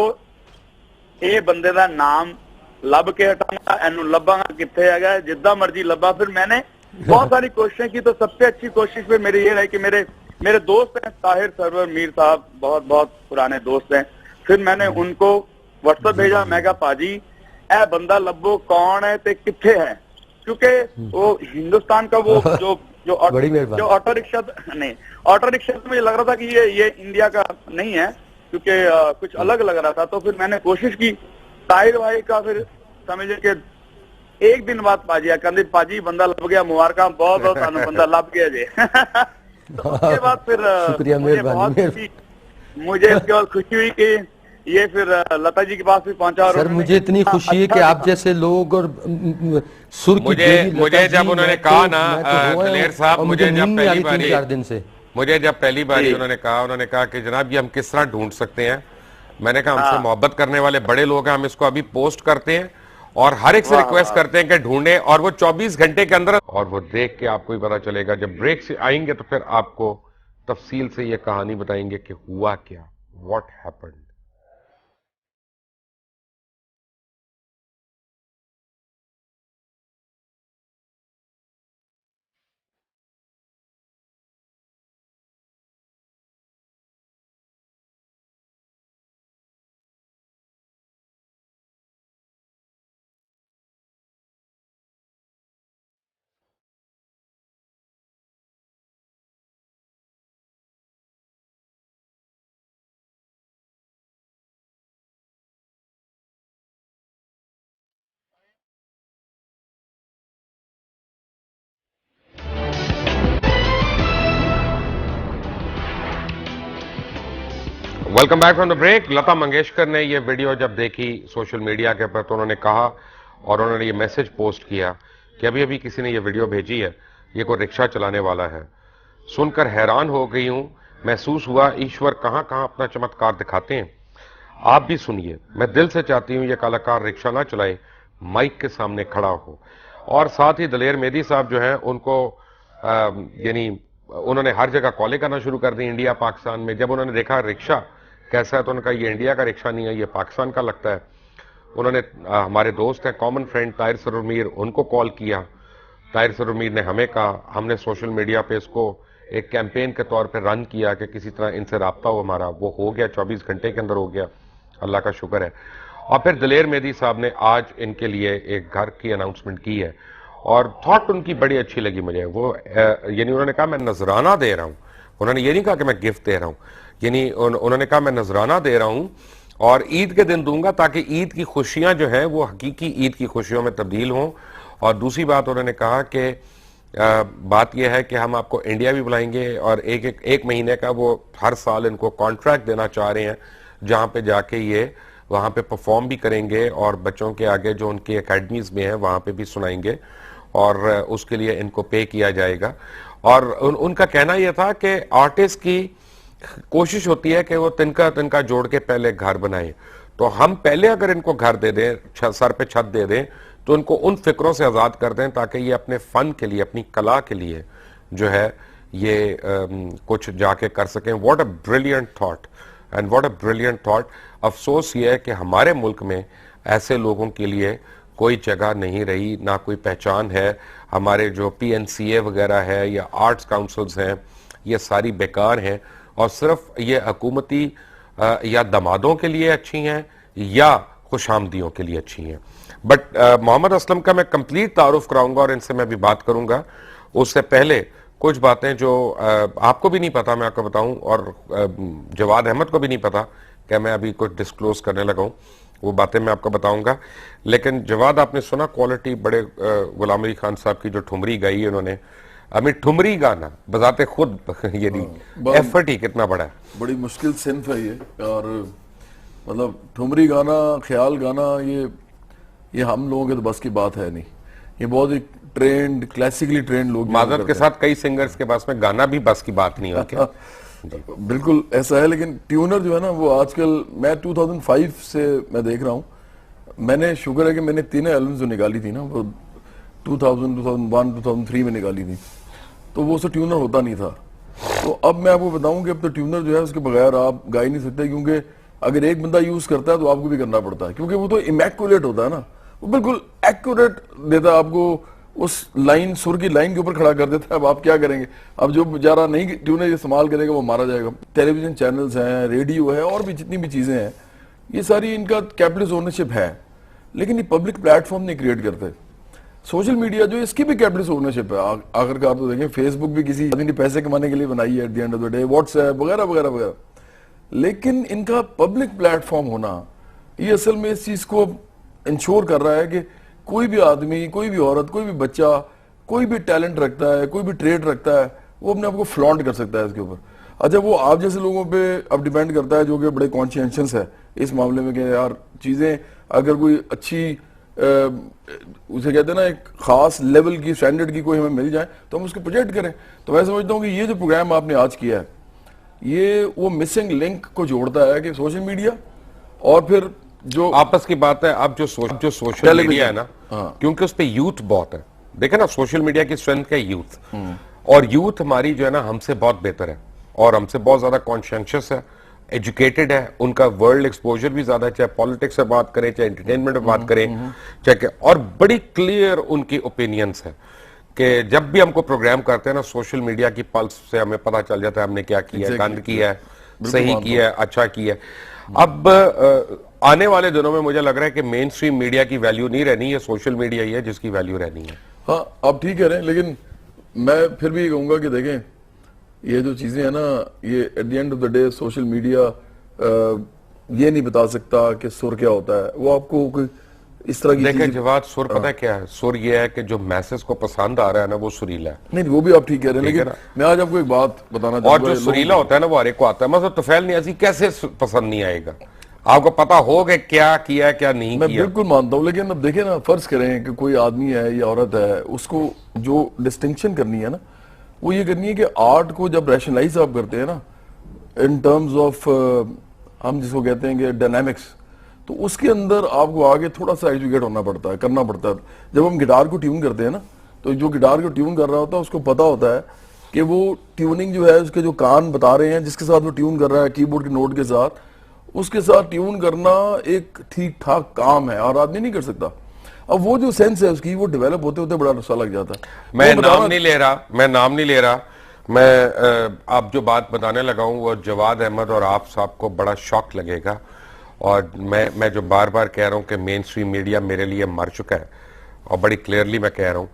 ये बंदे का नाम लब के हटाऊंगा, एनू लबांगा किथे है, जिद्दा मर्जी लबा। फिर मैंने बहुत सारी कोशिशें की, तो सबसे अच्छी कोशिश फिर मेरी ये रही कि मेरे दोस्त हैं ताहिर सरवर मीर साहब, बहुत पुराने दोस्त हैं। फिर मैंने उनको व्हाट्सएप भेजा, मैं कहा पाजी ए बंदा लब्बो कौन है ते किथे है, क्योंकि वो हिंदुस्तान का वो जो ऑटो रिक्शा, नहीं ऑटो रिक्शा तो मुझे लग रहा था कि ये इंडिया का नहीं है, क्योंकि कुछ अलग लग रहा था। तो फिर मैंने कोशिश की, ताहिर भाई का फिर समझे कि एक दिन बाद पाजी कहते पाजी बंदा लग गया, मुबारक बहुत बंदा लग गया जी। तो उसके बाद फिर मुझे इसके बाद खुशी हुई कि ये फिर लता जी के पास भी पहुंचा। सर मुझे इतनी खुशी है कि आप जैसे लोग, और सुर की मुझे जब उन्होंने कहा ना दलेर साहब, मुझे जब पहली बार 4 दिन से उन्होंने कहा कि जनाब ये हम किस तरह ढूंढ सकते हैं, मैंने कहा हमसे मोहब्बत करने वाले बड़े लोग हैं, हम इसको अभी पोस्ट करते हैं और हर एक से रिक्वेस्ट करते हैं कि ढूंढे, और वो 24 घंटे के अंदर, और वो देख के आपको ही पता चलेगा। जब ब्रेक से आएंगे तो फिर आपको तफसील से ये कहानी बताएंगे कि हुआ क्या, what happened. Welcome back from the break. Lata Mangeshkar ने ये वीडियो जब देखी सोशल मीडिया के पर, तो उन्होंने कहा और उन्होंने ये मैसेज पोस्ट किया कि अभी अभी किसी ने ये वीडियो भेजी है, ये कोई रिक्शा चलाने वाला है। सुनकर हैरान हो गई हूं, महसूस हुआ ईश्वर कहां कहां अपना चमत्कार दिखाते हैं। आप भी सुनिए। मैं दिल से चाहती हूं ये कलाकार रिक्शा ना चलाए, माइक के सामने खड़ा हो। और साथ ही दलेर मेहदी साहब जो है उनको यानी उन्होंने हर जगह कॉलें करना शुरू कर दी इंडिया पाकिस्तान में। जब उन्होंने देखा रिक्शा कैसा है तो उन्होंने कहा ये इंडिया का रिक्शा नहीं है, ये पाकिस्तान का लगता है। उन्होंने हमारे दोस्त हैं कॉमन फ्रेंड ताहिर सरवर मीर, उनको कॉल किया। ताहिर सरवर मीर ने हमें कहा, हमने सोशल मीडिया पे इसको एक कैंपेन के तौर पे रन किया कि किसी तरह इनसे रब्ता हो हमारा। वो हो गया, 24 घंटे के अंदर हो गया, अल्लाह का शुक्र है। और फिर दलेर मेहदी साहब ने आज इनके लिए एक घर की अनाउंसमेंट की है और थॉट उनकी बड़ी अच्छी लगी मुझे। वो यानी उन्होंने कहा मैं नजराना दे रहा हूँ, उन्होंने ये नहीं कहा कि मैं गिफ्ट दे रहा हूँ, यानी उन्होंने कहा मैं नजराना दे रहा हूँ और ईद के दिन दूंगा ताकि ईद की खुशियां जो है वो हकीकी ईद की खुशियों में तब्दील हों। और दूसरी बात उन्होंने कहा कि बात यह है कि हम आपको इंडिया भी बुलाएंगे और एक महीने का वो हर साल इनको कॉन्ट्रैक्ट देना चाह रहे हैं, जहां पे जाके ये वहां पे परफॉर्म भी करेंगे और बच्चों के आगे जो उनकी एकेडमीज में है वहां पे भी सुनाएंगे और उसके लिए इनको पे किया जाएगा। और उनका कहना यह था कि आर्टिस्ट की कोशिश होती है कि वो तिनका जोड़ के पहले घर बनाए, तो हम पहले अगर इनको घर दे दें, सर पे छत दे दें, तो इनको उन फिक्रों से आज़ाद कर दें ताकि ये अपने फन के लिए, अपनी कला के लिए जो है ये कुछ जाके कर सकें। What a brilliant thought and what a brilliant thought. अफसोस ये है कि हमारे मुल्क में ऐसे लोगों के लिए कोई जगह नहीं रही, ना कोई पहचान है। हमारे जो PNCA वगैरह है या आर्ट्स काउंसिल्स हैं ये सारी बेकार हैं और सिर्फ ये हुकूमती या दमादों के लिए अच्छी हैं या खुशामदियों के लिए अच्छी हैं। बट मोहम्मद असलम का मैं कंप्लीट तारुफ कराऊंगा और इनसे मैं भी बात करूंगा। उससे पहले कुछ बातें जो आपको भी नहीं पता मैं आपको बताऊं और जवाद अहमद को भी नहीं पता कि मैं अभी कुछ डिस्क्लोज करने लगा हूं, वो बातें मैं आपको बताऊंगा। लेकिन जवाद, आपने सुना क्वालिटी बड़े गुलाम अली खान साहब की जो ठुमरी गाई है उन्होंने, हमें ठुमरी गाना बजाते खुद ये नहीं एफर्ट ही कितना बड़ा है। बड़ी मुश्किल सिंफ है ये, और मतलब ठुमरी गाना, ख्याल गाना, ये हम लोगों के तो बस की बात है नहीं। ये बहुत एक ट्रेंड, क्लासिकली ट्रेंड लोग, माजरत के साथ कई सिंगर्स के पास में गाना भी बस की बात नहीं होती। बिल्कुल ऐसा है, लेकिन ट्यूनर जो है ना वो आजकल, मैं 2005 से मैं देख रहा हूँ, मैंने शुक्र है कि मैंने तीनों एल्बम्स जो निकाली थी ना वो 2000, 2001, 2003 में निकाली थी, तो वो उससे ट्यूनर होता नहीं था। तो अब मैं आपको बताऊं कि अब तो ट्यूनर जो है उसके बगैर आप गा ही नहीं सकते, क्योंकि अगर एक बंदा यूज करता है तो आपको भी करना पड़ता है, क्योंकि वो तो इमैक्युलेट होता है ना, वो बिल्कुल एक्यूरेट देता है आपको, उस लाइन, सुर की लाइन के ऊपर खड़ा कर देता है। अब आप क्या करेंगे, अब जो बेचारा नहीं ट्यूनर इस्तेमाल करेगा वो मारा जाएगा। टेलीविजन चैनल्स हैं, रेडियो है, और भी जितनी भी चीजें हैं, ये सारी इनका कैपिटलिस्ट ओनरशिप है, लेकिन ये पब्लिक प्लेटफॉर्म नहीं क्रिएट करते। सोशल मीडिया जो, इसकी भी कैपिटलिस्ट ओनरशिप है आखिरकार। तो देखें, फेसबुक भी किसी आदमी ने पैसे कमाने के लिए बनाई है at the end of the day, WhatsApp वगैरह वगैरह वगैरह, लेकिन इनका पब्लिक प्लेटफॉर्म होना ये असल में इस चीज को इंश्योर कर रहा है कि कोई भी आदमी, कोई भी औरत, कोई भी बच्चा, कोई भी टैलेंट रखता है, कोई भी ट्रेड रखता है, वो अपने आप को फ्लॉन्ट कर सकता है इसके ऊपर। अच्छा, वो आप जैसे लोगों पे अब डिपेंड करता है जो कि बड़े कॉन्शियस है इस मामले में कि यार चीजें अगर कोई अच्छी उसे कहते हैं ना एक खास लेवल की, स्टैंडर्ड की कोई हमें मिल जाए तो हम उसको प्रोजेक्ट करें। तो मैं समझता हूँ कि ये जो प्रोग्राम आपने आज किया है, ये वो मिसिंग लिंक को जोड़ता है कि सोशल मीडिया और फिर जो आपस की बात है। अब जो सोशल मीडिया है ना, क्योंकि उस पर यूथ बहुत है, देखे ना सोशल मीडिया की स्ट्रेंथ क्या है, यूथ। और यूथ हमारी जो है ना हमसे बहुत बेहतर है और हमसे बहुत ज्यादा कॉन्शियस है, एजुकेटेड है, उनका वर्ल्ड एक्सपोजर भी ज्यादा है, चाहे पॉलिटिक्स से बात करें, चाहे एंटरटेनमेंट में बात करें, चाहे, और बड़ी क्लियर उनकी ओपिनियंस है कि जब भी हमको प्रोग्राम करते हैं ना, सोशल मीडिया की पल्स से हमें पता चल जाता है हमने क्या किया है, गंद किया है, सही किया है, अच्छा किया है। अब आने वाले दिनों में मुझे लग रहा है कि मेन स्ट्रीम मीडिया की वैल्यू नहीं रहनी है, सोशल मीडिया ही है जिसकी वैल्यू रहनी है। हाँ, आप ठीक कह रहे हैं, लेकिन मैं फिर भी कहूंगा कि देखें, ये जो चीजें हैं ना, ये at the end of the day social media ये नहीं बता सकता कि सुर क्या होता है। वो आपको कोई इस तरह की देखें जवाब, सुर पता है क्या है, सुर ये है कि जो मैसेज को पसंद आ रहा है ना वो सुरीला है। नहीं, वो भी आप ठीक कह रहे हैं, लेकिन मैं आज आपको एक बात बताना चाहूंगा, और जो सुरीला होता है ना वो हर एक को आता है। मतलब तुफैल नियाज़ी कैसे पसंद नहीं आएगा, आपको पता हो कि क्या किया क्या नहीं मैं किया। बिल्कुल मानता हूं, लेकिन अब देखें ना, फर्ज करें कि कोई आदमी है या औरत है, उसको जो डिस्टिंक्शन करनी है ना, वो ये करनी है कि आर्ट को जब रैशनलाइज आप करते हैं ना इन टर्म्स ऑफ हम जिसको कहते हैं कि डायनामिक्स, तो उसके अंदर आपको आगे थोड़ा सा एजुकेट होना पड़ता है, करना पड़ता है। जब हम गिटार को ट्यून करते हैं ना, तो जो गिटार को ट्यून कर रहा होता है उसको पता होता है कि वो ट्यूनिंग जो है उसके जो कान बता रहे हैं, जिसके साथ वो ट्यून कर रहा है कीबोर्ड के नोट के साथ, उसके साथ ट्यून करना एक ठीक ठाक काम है और आदमी नहीं कर सकता। अब वो जो सेंस है उसकी, वो डेवलप होते होते बड़ा रस्सा लग जाता है। मैं नाम नहीं ले रहा, मैं आप जो बात बताने लगा हूं वो जवाद अहमद और आप साहब को बड़ा शॉक लगेगा, और मैं जो बार बार कह रहा हूं कि मेन स्ट्रीम मीडिया मेरे लिए मर चुका है, और बड़ी क्लियरली मैं कह रहा हूं।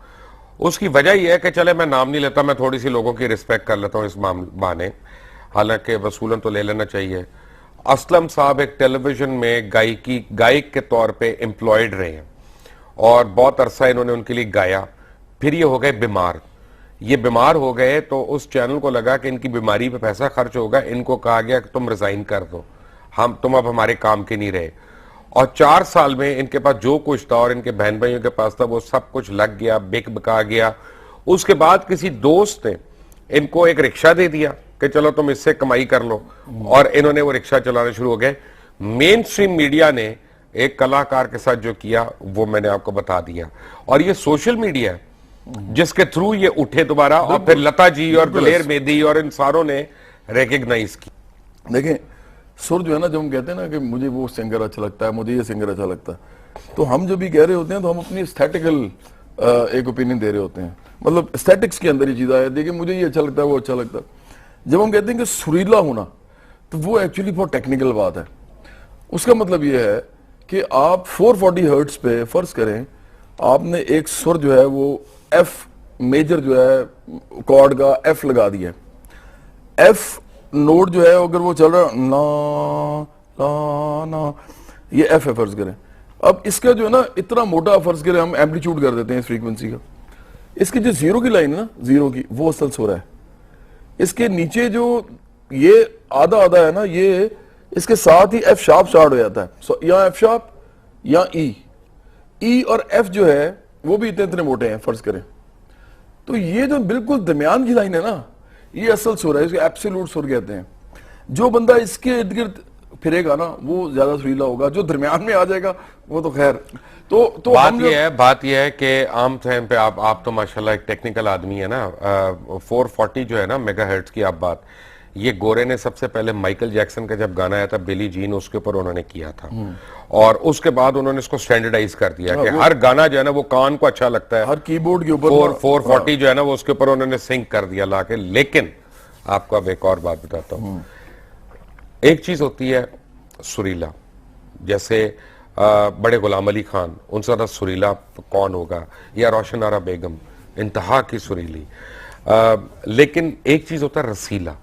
उसकी वजह यह है कि चले मैं नाम नहीं लेता, मैं थोड़ी सी लोगों की रिस्पेक्ट कर लेता हूं इस बहाने, हालांकि वसूलन तो ले लेना चाहिए। असलम साहब एक टेलीविजन में गायक के तौर पे एम्प्लॉयड रहे हैं और बहुत अरसा इन्होंने उनके लिए गाया, फिर ये हो गए बीमार। ये बीमार हो गए तो उस चैनल को लगा कि इनकी बीमारी पे पैसा खर्च होगा, इनको कहा गया कि तुम रिजाइन कर दो, तुम अब हमारे काम के नहीं रहे। और 4 साल में इनके पास जो कुछ था और इनके बहन भाइयों के पास था वो सब कुछ लग गया, बिक बिका गया। उसके बाद किसी दोस्त ने इनको एक रिक्शा दे दिया कि चलो तुम इससे कमाई कर लो, और इन्होंने वो रिक्शा चलाना शुरू हो गए। मेन स्ट्रीम मीडिया ने एक कलाकार के साथ जो किया वो मैंने आपको बता दिया, और ये सोशल मीडिया जिसके थ्रू ये उठे दोबारा, और फिर लता जी और दलेर मेहदी और इन सारों ने रिकॉग्नाइज की। देखें, सुर जो है ना, जब हम कहते हैं ना कि मुझे वो सिंगर अच्छा लगता है, मुझे ये सिंगर अच्छा लगता है, तो हम जब भी कह रहे होते हैं तो हम अपनी एस्थेटिकल एक ओपिनियन दे रहे होते हैं, मतलब एस्थेटिक्स के अंदर ही चीज आया, देखिए मुझे ये अच्छा लगता है, वो अच्छा लगता है। जब हम कहते हैं कि सुरीला होना, तो वो एक्चुअली बहुत टेक्निकल बात है। उसका मतलब ये है कि आप 440 हर्ट्ज पे फर्ज करें आपने एक सुर जो है वो एफ मेजर जो है कॉर्ड का एफ लगा दिया, एफ नोट जो है अगर वो चल रहा है ना ना ना, ये एफ है फर्ज करें। अब इसका जो है ना इतना मोटा फर्ज करें हम एम्पलीट्यूड कर देते हैं इस फ्रीक्वेंसी का, इसकी जो जीरो की लाइन है ना, जीरो की, वो असल सुर है। इसके नीचे जो ये आधा आधा है ना, ये इसके साथ ही एफ शार्प स्टार्ट हो जाता है, या एफ शार्प या ई और एफ जो है वो भी इतने इतने मोटे हैं फर्ज करें। तो ये जो बिल्कुल दरमियान की लाइन है ना, ये असल सुर है, इसको एब्सोल्यूट सुर कहते हैं। जो बंदा इसके इर्द गिर्द फिरेगा ना वो ज्यादा सुरीला होगा, जो दरमियान में आ जाएगा वो तो खैर। तो बात ये है कि आम टाइम पे आप तो माशाल्लाह एक टेक्निकल आदमी है ना, 440 जो है ना मेगाहर्ट्ज की आप बात, ये गोरे ने सबसे पहले माइकल जैक्सन का जब गाना आया था बिली जीन, उसके ऊपर उन्होंने किया था, और उसके बाद उन्होंने इसको स्टैंडर्डाइज कर दिया कि हर गाना जो है ना वो कान को अच्छा लगता है, हर कीबोर्ड के ऊपर 440 जो है ना वो उसके ऊपर उन्होंने सिंक कर दिया लाके। लेकिन आपको अब एक और बात बताता हूं, एक चीज होती है सुरीला, जैसे बड़े गुलाम अली खान, उनसे ज्यादा सुरीला कौन होगा, या रोशन आरा बेगम, इंतहा की सुरीली। लेकिन एक चीज होता है रसीला,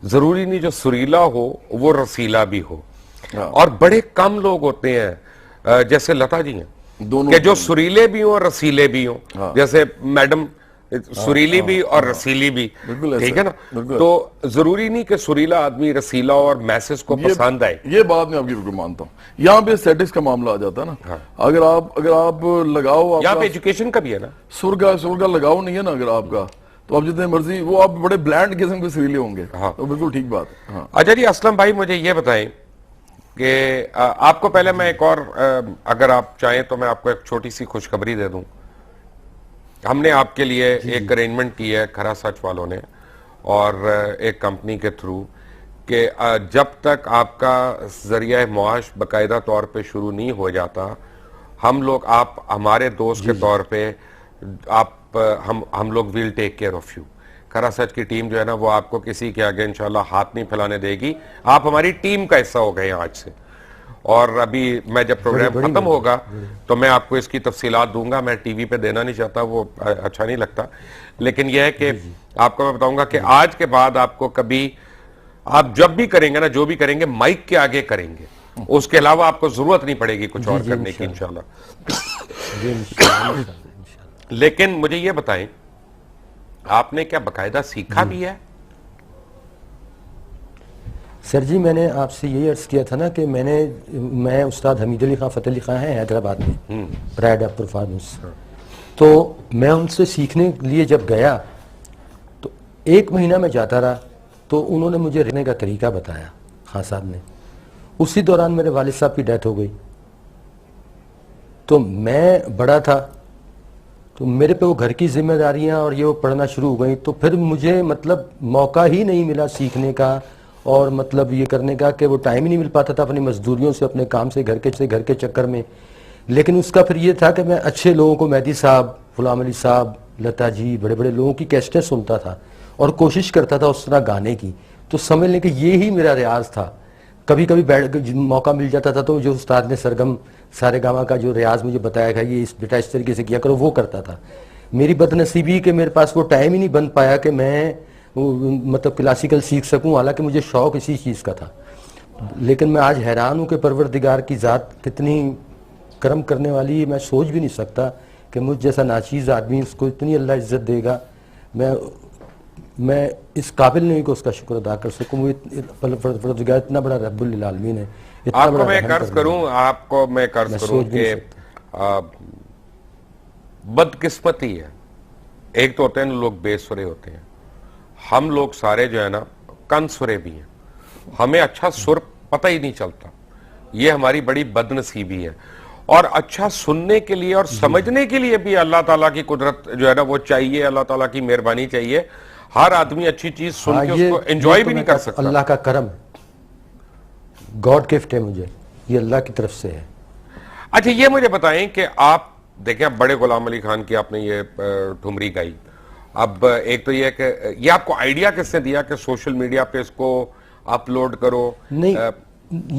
जरूरी नहीं जो सुरीला हो वो रसीला भी हो। और बड़े कम लोग होते हैं जैसे लता जी हैं दोनों कि जो सुरीले भी हो और रसीले भी हो, जैसे मैडम सुरीली भी और रसीली भी, ठीक है ना। तो जरूरी नहीं कि सुरीला आदमी रसीला और मैसेज को पसंद आए। ये बात मैं आपकी बिल्कुल मानता हूँ। यहाँ पे स्टेटिक्स का मामला आ जाता है ना। हाँ। अगर आप लगाओ, यहाँ पे एजुकेशन का भी है ना, सुर का लगाओ नहीं है ना अगर आपका, तो आप जितने मर्जी वो आप बड़े ब्लैंड किस्म के सुरीले होंगे। हाँ। तो बिल्कुल ठीक बात है। हाँ। अच्छा जी, असलम भाई मुझे ये बताएं कि आपको पहले मैं एक और, अगर आप चाहें तो मैं आपको एक छोटी सी खुशखबरी दे दूं। हमने आपके लिए एक अरेंजमेंट की है खरा सच वालों ने और एक कंपनी के थ्रू कि जब तक आपका जरिया मुआश बाकायदा तौर पे शुरू नहीं हो जाता, हम लोग, आप हमारे दोस्त के तौर पे, हम लोग will take care of you. खरा सच की टीम जो है ना वो आपको किसी के आगे इंशाल्लाह हाथ नहीं फैलाने देगी। आप हमारी टीम का हिस्सा हो गए हैं आज से, और अभी मैं जब प्रोग्राम खत्म होगा तो मैं आपको इसकी तफसीलात दूंगा। मैं टीवी पे देना नहीं चाहता, वो अच्छा नहीं लगता, लेकिन यह है कि आपको मैं बताऊंगा कि आज के बाद आपको कभी, आप जब भी करेंगे ना, जो भी करेंगे माइक के आगे करेंगे, उसके अलावा आपको जरूरत नहीं पड़ेगी कुछ और करने की इंशाल्लाह। लेकिन मुझे ये बताएं, आपने क्या बाकायदा सीखा भी है? सर जी, मैंने आपसे यही अर्ज किया था ना कि मैं उस्ताद हमीद अली खां फ़तेह अली खां हैं हैदराबाद में, प्राइड ऑफ परफॉर्मेंस। तो मैं उनसे सीखने के लिए जब गया तो 1 महीना में जाता रहा, तो उन्होंने मुझे रहने का तरीका बताया खान साहब ने। उसी दौरान मेरे वालिद साहब की डेथ हो गई, तो मैं बड़ा था, तो मेरे पे वो घर की जिम्मेदारियां और ये वो पढ़ना शुरू हो गई। तो फिर मुझे मतलब मौका ही नहीं मिला सीखने का और मतलब ये करने का, कि वो टाइम ही नहीं मिल पाता था अपनी मजदूरियों से, अपने काम से, घर के चक्कर में। लेकिन उसका फिर ये था कि मैं अच्छे लोगों को, मेहदी साहब, गुलाम अली साहब, लता जी, बड़े बड़े लोगों की कैसेटें सुनता था और कोशिश करता था उस तरह गाने की। तो समझ लें कि ये ही मेरा रियाज था। कभी कभी मौका मिल जाता था तो जो उस्ताद ने सरगम सारे गामा का जो रियाज मुझे बताया था, ये बेटा इस तरीके से किया करो, वो करता था। मेरी बदनसीबी कि मेरे पास वो टाइम ही नहीं बन पाया कि मैं मतलब क्लासिकल सीख सकूं, हालांकि मुझे शौक इसी चीज़ का था। लेकिन मैं आज हैरान हूं कि परवरदिगार की ज़ात कितनी करम करने वाली है। मैं सोच भी नहीं सकता कि मुझ जैसा नाचीज़ आदमी, उसको इतनी अल्लाह इज्जत देगा। मैं इस काबिल नहीं कि उसका शुक्र अदा कर सकूं। परवरदिगार इतना बड़ा रब्बुल आलमीन है। आपको मैं कर्ज करूं कि बदकिस्मती है। एक तो होते हैं लोग बेसुरे होते हैं, हम लोग सारे जो है ना कनसुरे भी हैं, हमें अच्छा सुर पता ही नहीं चलता। ये हमारी बड़ी बदनसीबी है। और अच्छा सुनने के लिए और समझने के लिए भी अल्लाह ताला की कुदरत जो है ना वो चाहिए, अल्लाह ताला की मेहरबानी चाहिए। हर आदमी अच्छी चीज सुन के उसको एंजॉय भी नहीं कर सकता। अल्लाह का करम, गॉड गिफ्ट है मुझे, ये अल्लाह की तरफ से है। अच्छा, ये मुझे बताएं कि आप देखें, बड़े गुलाम अली खान की आपने ये ठुमरी गाई, अब एक तो ये कि ये आपको आइडिया किसने दिया कि सोशल मीडिया पे इसको अपलोड करो? नहीं,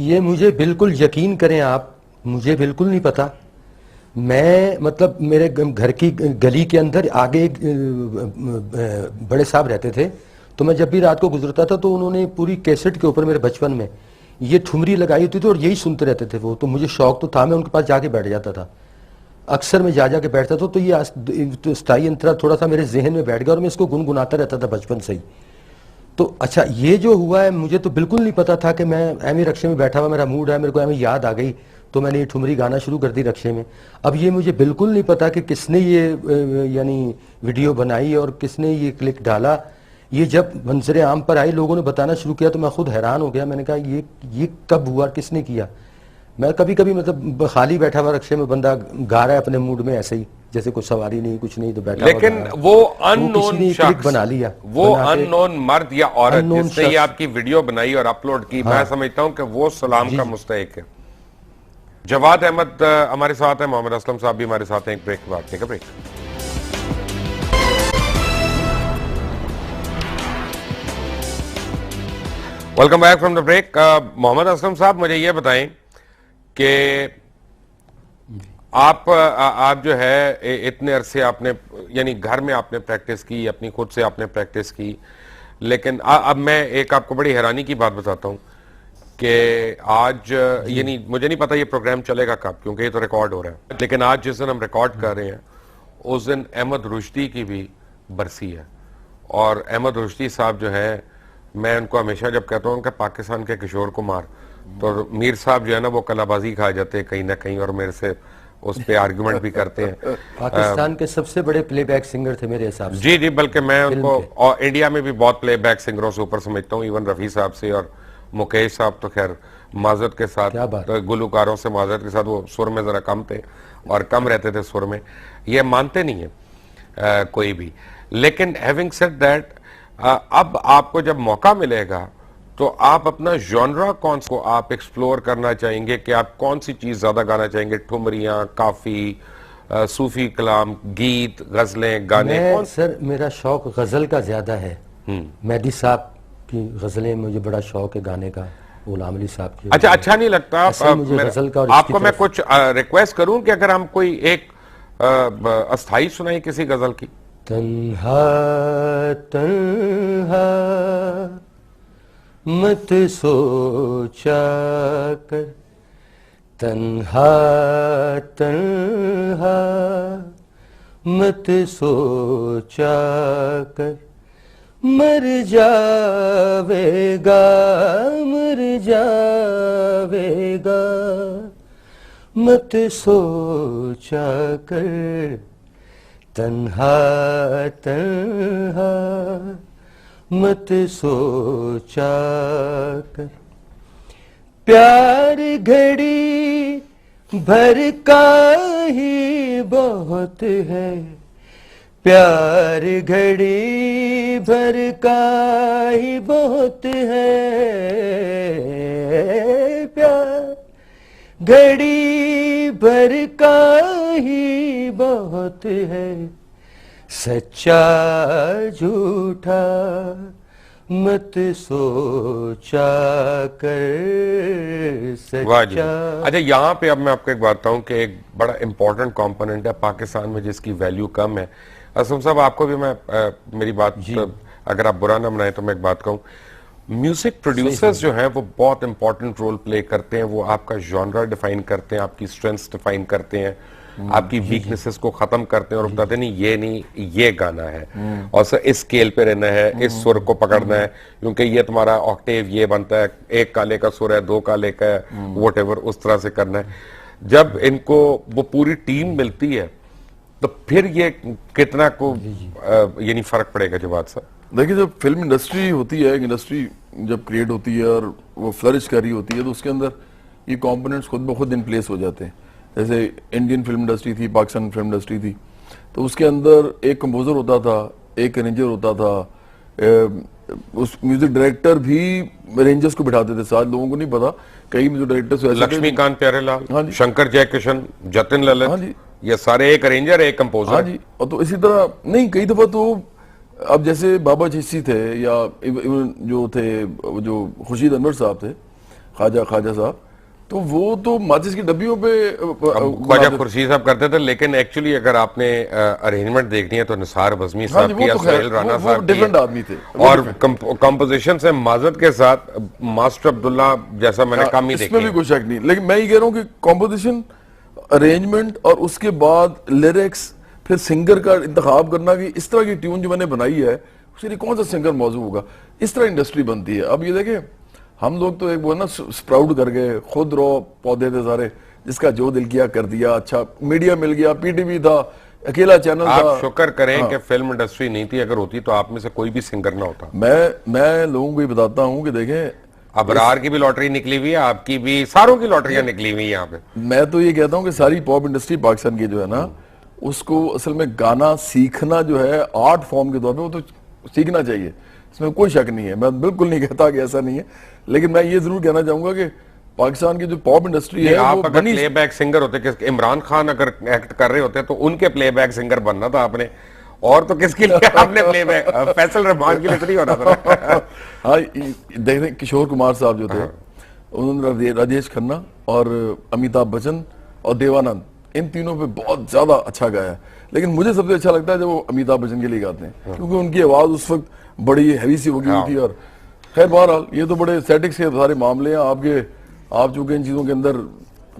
ये मुझे बिल्कुल यकीन करें आप, मुझे बिल्कुल नहीं पता। मैं मतलब मेरे घर की गली के अंदर आगे एक बड़े साहब रहते थे, तो मैं जब भी रात को गुजरता था तो उन्होंने पूरी कैसेट के ऊपर मेरे बचपन में ये ठुमरी लगाई होती थी और यही सुनते रहते थे वो। तो मुझे शौक तो था, मैं उनके पास जाके बैठ जाता था, अक्सर मैं जा के बैठता था। तो ये स्थायी अंतरा थोड़ा सा मेरे जहन में बैठ गया और मैं इसको गुनगुनाता रहता था बचपन से ही। तो अच्छा, ये जो हुआ है मुझे तो बिल्कुल नहीं पता था कि मैं एम रक्शे में बैठा हुआ, मेरा मूड है, मेरे को एम याद आ गई तो मैंने ये ठुमरी गाना शुरू कर दी रक्शे में। अब ये मुझे बिल्कुल नहीं पता कि किसने ये यानी वीडियो बनाई और किसने ये क्लिक डाला। ये जब मंजर आम पर आई, लोगों ने बताना शुरू किया तो मैं खुद हैरान हो गया। मैंने कहा ये कब हुआ, किसने किया? मैं कभी कभी मतलब खाली बैठा हुआ रक्शे में, बंदा गा रहा है अपने मूड में ऐसे ही, जैसे कुछ सवारी नहीं कुछ नहीं, तो बैठा लेकिन वो अननोन शख्स बना लिया, वो अननोन मर्द या औरत जिसने ये आपकी वीडियो बनाई और अपलोड की, मैं समझता हूं कि वो सलाम का मुस्तहिक है। जवाद अहमद हमारे साथ है, मोहम्मद असलम साहब भी हमारे साथ हैं। एक ब्रेक के बाद, take a break. Welcome back from the break. Mohammad Aslam साहब, मुझे ये बताएं कि आप जो है इतने अरसे आपने यानी घर में आपने प्रैक्टिस की, अपनी खुद से आपने प्रैक्टिस की, लेकिन अब मैं एक आपको बड़ी हैरानी की बात बताता हूं कि आज यानी मुझे नहीं पता ये प्रोग्राम चलेगा कब, क्योंकि ये तो रिकॉर्ड हो रहा है, लेकिन आज जिस दिन हम रिकॉर्ड कर रहे हैं उस दिन अहमद रुश्दी की भी बरसी है। और अहमद रुश्दी साहब जो है, मैं उनको हमेशा जब कहता हूँ कि पाकिस्तान के किशोर कुमार, तो मीर साहब जो है ना वो कलाबाजी खा जाते हैं कहीं ना कहीं और मेरे से उस पे आर्गुमेंट भी करते हैं। पाकिस्तान के सबसे बड़े प्लेबैक सिंगर थे मेरे हिसाब से। जी जी, बल्कि मैं उनको और इंडिया में भी बहुत प्लेबैक सिंगरों से ऊपर समझता हूँ। इवन रफी साहब से और मुकेश साहब तो खैर माजरत के साथ, तो गुलकारों से माजरत के साथ वो सुर में जरा कम थे और कम रहते थे सुर में, ये मानते नहीं है कोई भी। लेकिन हैविंग सेड दैट, अब आपको जब मौका मिलेगा तो आप अपना जॉनरा कौन को आप एक्सप्लोर करना चाहेंगे कि आप कौन सी चीज ज्यादा गाना चाहेंगे? ठुमरियां, काफी, सूफी कलाम, गीत, गजलें, गाने? कौन? सर, मेरा शौक गजल का ज्यादा है। मेहदी साहब की गजलें मुझे बड़ा शौक है गाने का, गुलाम अली साहब की। अच्छा नहीं लगता आपको मैं कुछ रिक्वेस्ट करूं कि अगर हम कोई एक अस्थाई सुनाई किसी गजल की? तन्हा तन्हा मत सोचा कर, तन्हा तन्हा मत सोचा कर, मर जावेगा मर जावेगा, मत सोचा कर, तन्हा तन्हा मत सोचा कर। प्यार घड़ी भर का ही बहुत है, प्यार घड़ी भर का ही बहुत है, प्यार घड़ी भर का ही बहुत है, सच्चा झूठा मत सोचा कर, सच्चा। अच्छा, यहाँ पे अब मैं आपको एक बात बताऊं कि एक बड़ा इंपॉर्टेंट कंपोनेंट है पाकिस्तान में जिसकी वैल्यू कम है। असलम साहब, आपको भी मैं मेरी बात अगर आप बुरा ना बनाए तो मैं एक बात कहूं, म्यूजिक प्रोड्यूसर्स जो हैं वो बहुत इंपॉर्टेंट रोल प्ले करते हैं। वो आपका जॉनरा डिफाइन करते हैं, आपकी स्ट्रेंथ्स डिफाइन करते हैं, आपकी वीकनेसेस को खत्म करते हैं और बताते नहीं ये नहीं ये गाना है और सर इस स्केल पे रहना है, इस सुर को पकड़ना है, क्योंकि ये तुम्हारा ऑक्टेव ये बनता है, एक काले का सुर है, दो काले का है, व्हाटएवर, उस तरह से करना है। जब इनको वो पूरी टीम मिलती है तो फिर ये कितना को यानी फर्क पड़ेगा? जवाब सर, देखिए, जब फिल्म इंडस्ट्री होती है, इंडस्ट्री जब क्रिएट होती है और वो फ्लरिश कर रही होती है तो उसके अंदर ये कंपोनेंट्स खुद ब खुद इन प्लेस हो जाते हैं। जैसे इंडियन फिल्म इंडस्ट्री थी, पाकिस्तान फिल्म इंडस्ट्री थी, तो उसके अंदर एक कंपोजर होता था, एक अरेंजर होता था, उस म्यूजिक डायरेक्टर भी अरेंजर्स को बिठाते थे साथ। लोगों को नहीं पता, कई म्यूजिक डायरेक्टर्स ऐसे लक्ष्मीकांत प्यारेलाल, शंकर जयकिशन, जतिन ललित, ये सारे एक अरेंजर एक कंपोजर। हाँ जी, और तो इसी तरह नहीं, कई दफा तो अब जैसे बाबा चिश्ती थे या इवन जो थे जो खुर्शीद अनवर साहब थे, ख्वाजा साहब, तो वो तो माचिस की डब्बियों पे ख्वाजा खुर्शीद साहब करते थे, लेकिन एक्चुअली अगर आपने अरेंजमेंट देखनी है तो निसार बज़मी साहब की, सुहेल राना साहब डिफरेंट आदमी थे, और कंपोजिशन से माजद के साथ मास्टर अब्दुल्ला जैसा मैंने कम ही देखा, इसमें भी कोई शक नहीं। लेकिन मैं ये कह रहा हूँ कि कंपोजिशन, अरेंजमेंट और उसके बाद लिरिक्स, फिर सिंगर का इंतखाब करना कि इस तरह की ट्यून जो मैंने बनाई है उसके लिए कौन सा सिंगर मौजूद होगा, इस तरह इंडस्ट्री बनती है। अब ये देखें, हम लोग तो एक वो ना स्प्राउट कर गए, खुद रो पौधे थे सारे, जिसका जो दिल किया कर दिया, अच्छा मीडिया मिल गया, पीटीवी था, अकेला चैनल था। आप शुक्र करें कि फिल्म इंडस्ट्री नहीं थी, अगर होती तो आप में से कोई भी सिंगर ना होता। मैं लोगों को ये बताता हूँ कि देखें, अबरार की भी लॉटरी निकली हुई है, आपकी भी, सारों की लॉटरियां निकली हुई है यहाँ पे। मैं तो ये कहता हूँ कि सारी पॉप इंडस्ट्री पाकिस्तान की जो है ना, उसको असल में गाना सीखना जो है आर्ट फॉर्म के तौर पे वो तो सीखना चाहिए, इसमें कोई शक नहीं है। मैं बिल्कुल नहीं कहता कि ऐसा नहीं है, लेकिन मैं ये जरूर कहना चाहूंगा कि पाकिस्तान की जो पॉप इंडस्ट्री है, आप अगर प्लेबैक सिंगर होते, इमरान खान अगर एक्ट कर रहे होते तो उनके प्लेबैक सिंगर बनना था आपने, और तो किसके लिए आपने प्लेबैक, फैसल रहमान के लिए नहीं होना था। हाँ, देख रहे किशोर कुमार साहब जो थे, उन्होंने राजेश खन्ना और अमिताभ बच्चन और देवानंद, इन तीनों पे बहुत ज्यादा अच्छा गाया। लेकिन मुझे सबसे अच्छा लगता है जब वो अमिताभ बच्चन के लिए गाते हैं, क्योंकि उनकी आवाज उस वक्त बड़ी हैवी सी हो गई थी। और खैर बहरहाल ये तो बड़े सेटिक्स के सारे मामले हैं आपके, आप चूंकि इन चीजों के अंदर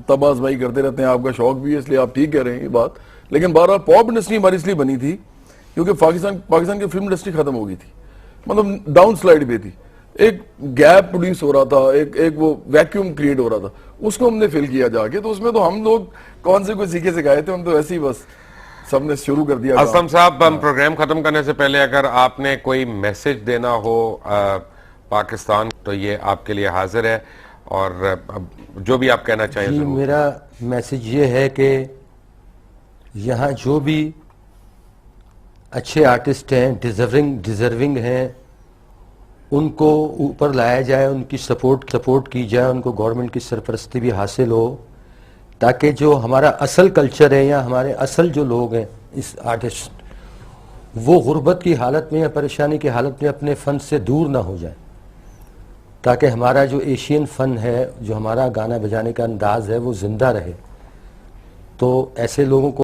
तबाजबाई करते रहते हैं, आपका शौक भी है, इसलिए आप ठीक कह रहे हैं ये बात। लेकिन बहरहाल पॉप इंडस्ट्री हमारी इसलिए बनी थी क्योंकि पाकिस्तान की फिल्म इंडस्ट्री खत्म हो गई थी, मतलब डाउन स्लाइड पे थी, एक गैप प्रोड्यूस हो रहा था, एक वो वैक्यूम क्रिएट हो रहा था, उसको हमने फिल किया जाके। तो उसमें तो हम लोग कौन से कोई सीखे से गए थे, हम तो ऐसे ही बस सबने शुरू कर दिया। असलम साहब, हम प्रोग्राम खत्म करने से पहले अगर आपने कोई मैसेज देना हो पाकिस्तान, तो ये आपके लिए हाजिर है, और जो भी आप कहना चाहें। मेरा मैसेज ये है कि यहाँ जो भी अच्छे आर्टिस्ट हैं, डिजर्विंग हैं, उनको ऊपर लाया जाए, उनकी सपोर्ट की जाए, उनको गवर्नमेंट की सरपरस्ती भी हासिल हो, ताकि जो हमारा असल कल्चर है या हमारे असल जो लोग हैं इस आर्टिस्ट, वो गुर्बत की हालत में या परेशानी की हालत में अपने फ़न से दूर ना हो जाए, ताकि हमारा जो एशियन फ़न है, जो हमारा गाना बजाने का अंदाज़ है, वो ज़िंदा रहे। तो ऐसे लोगों को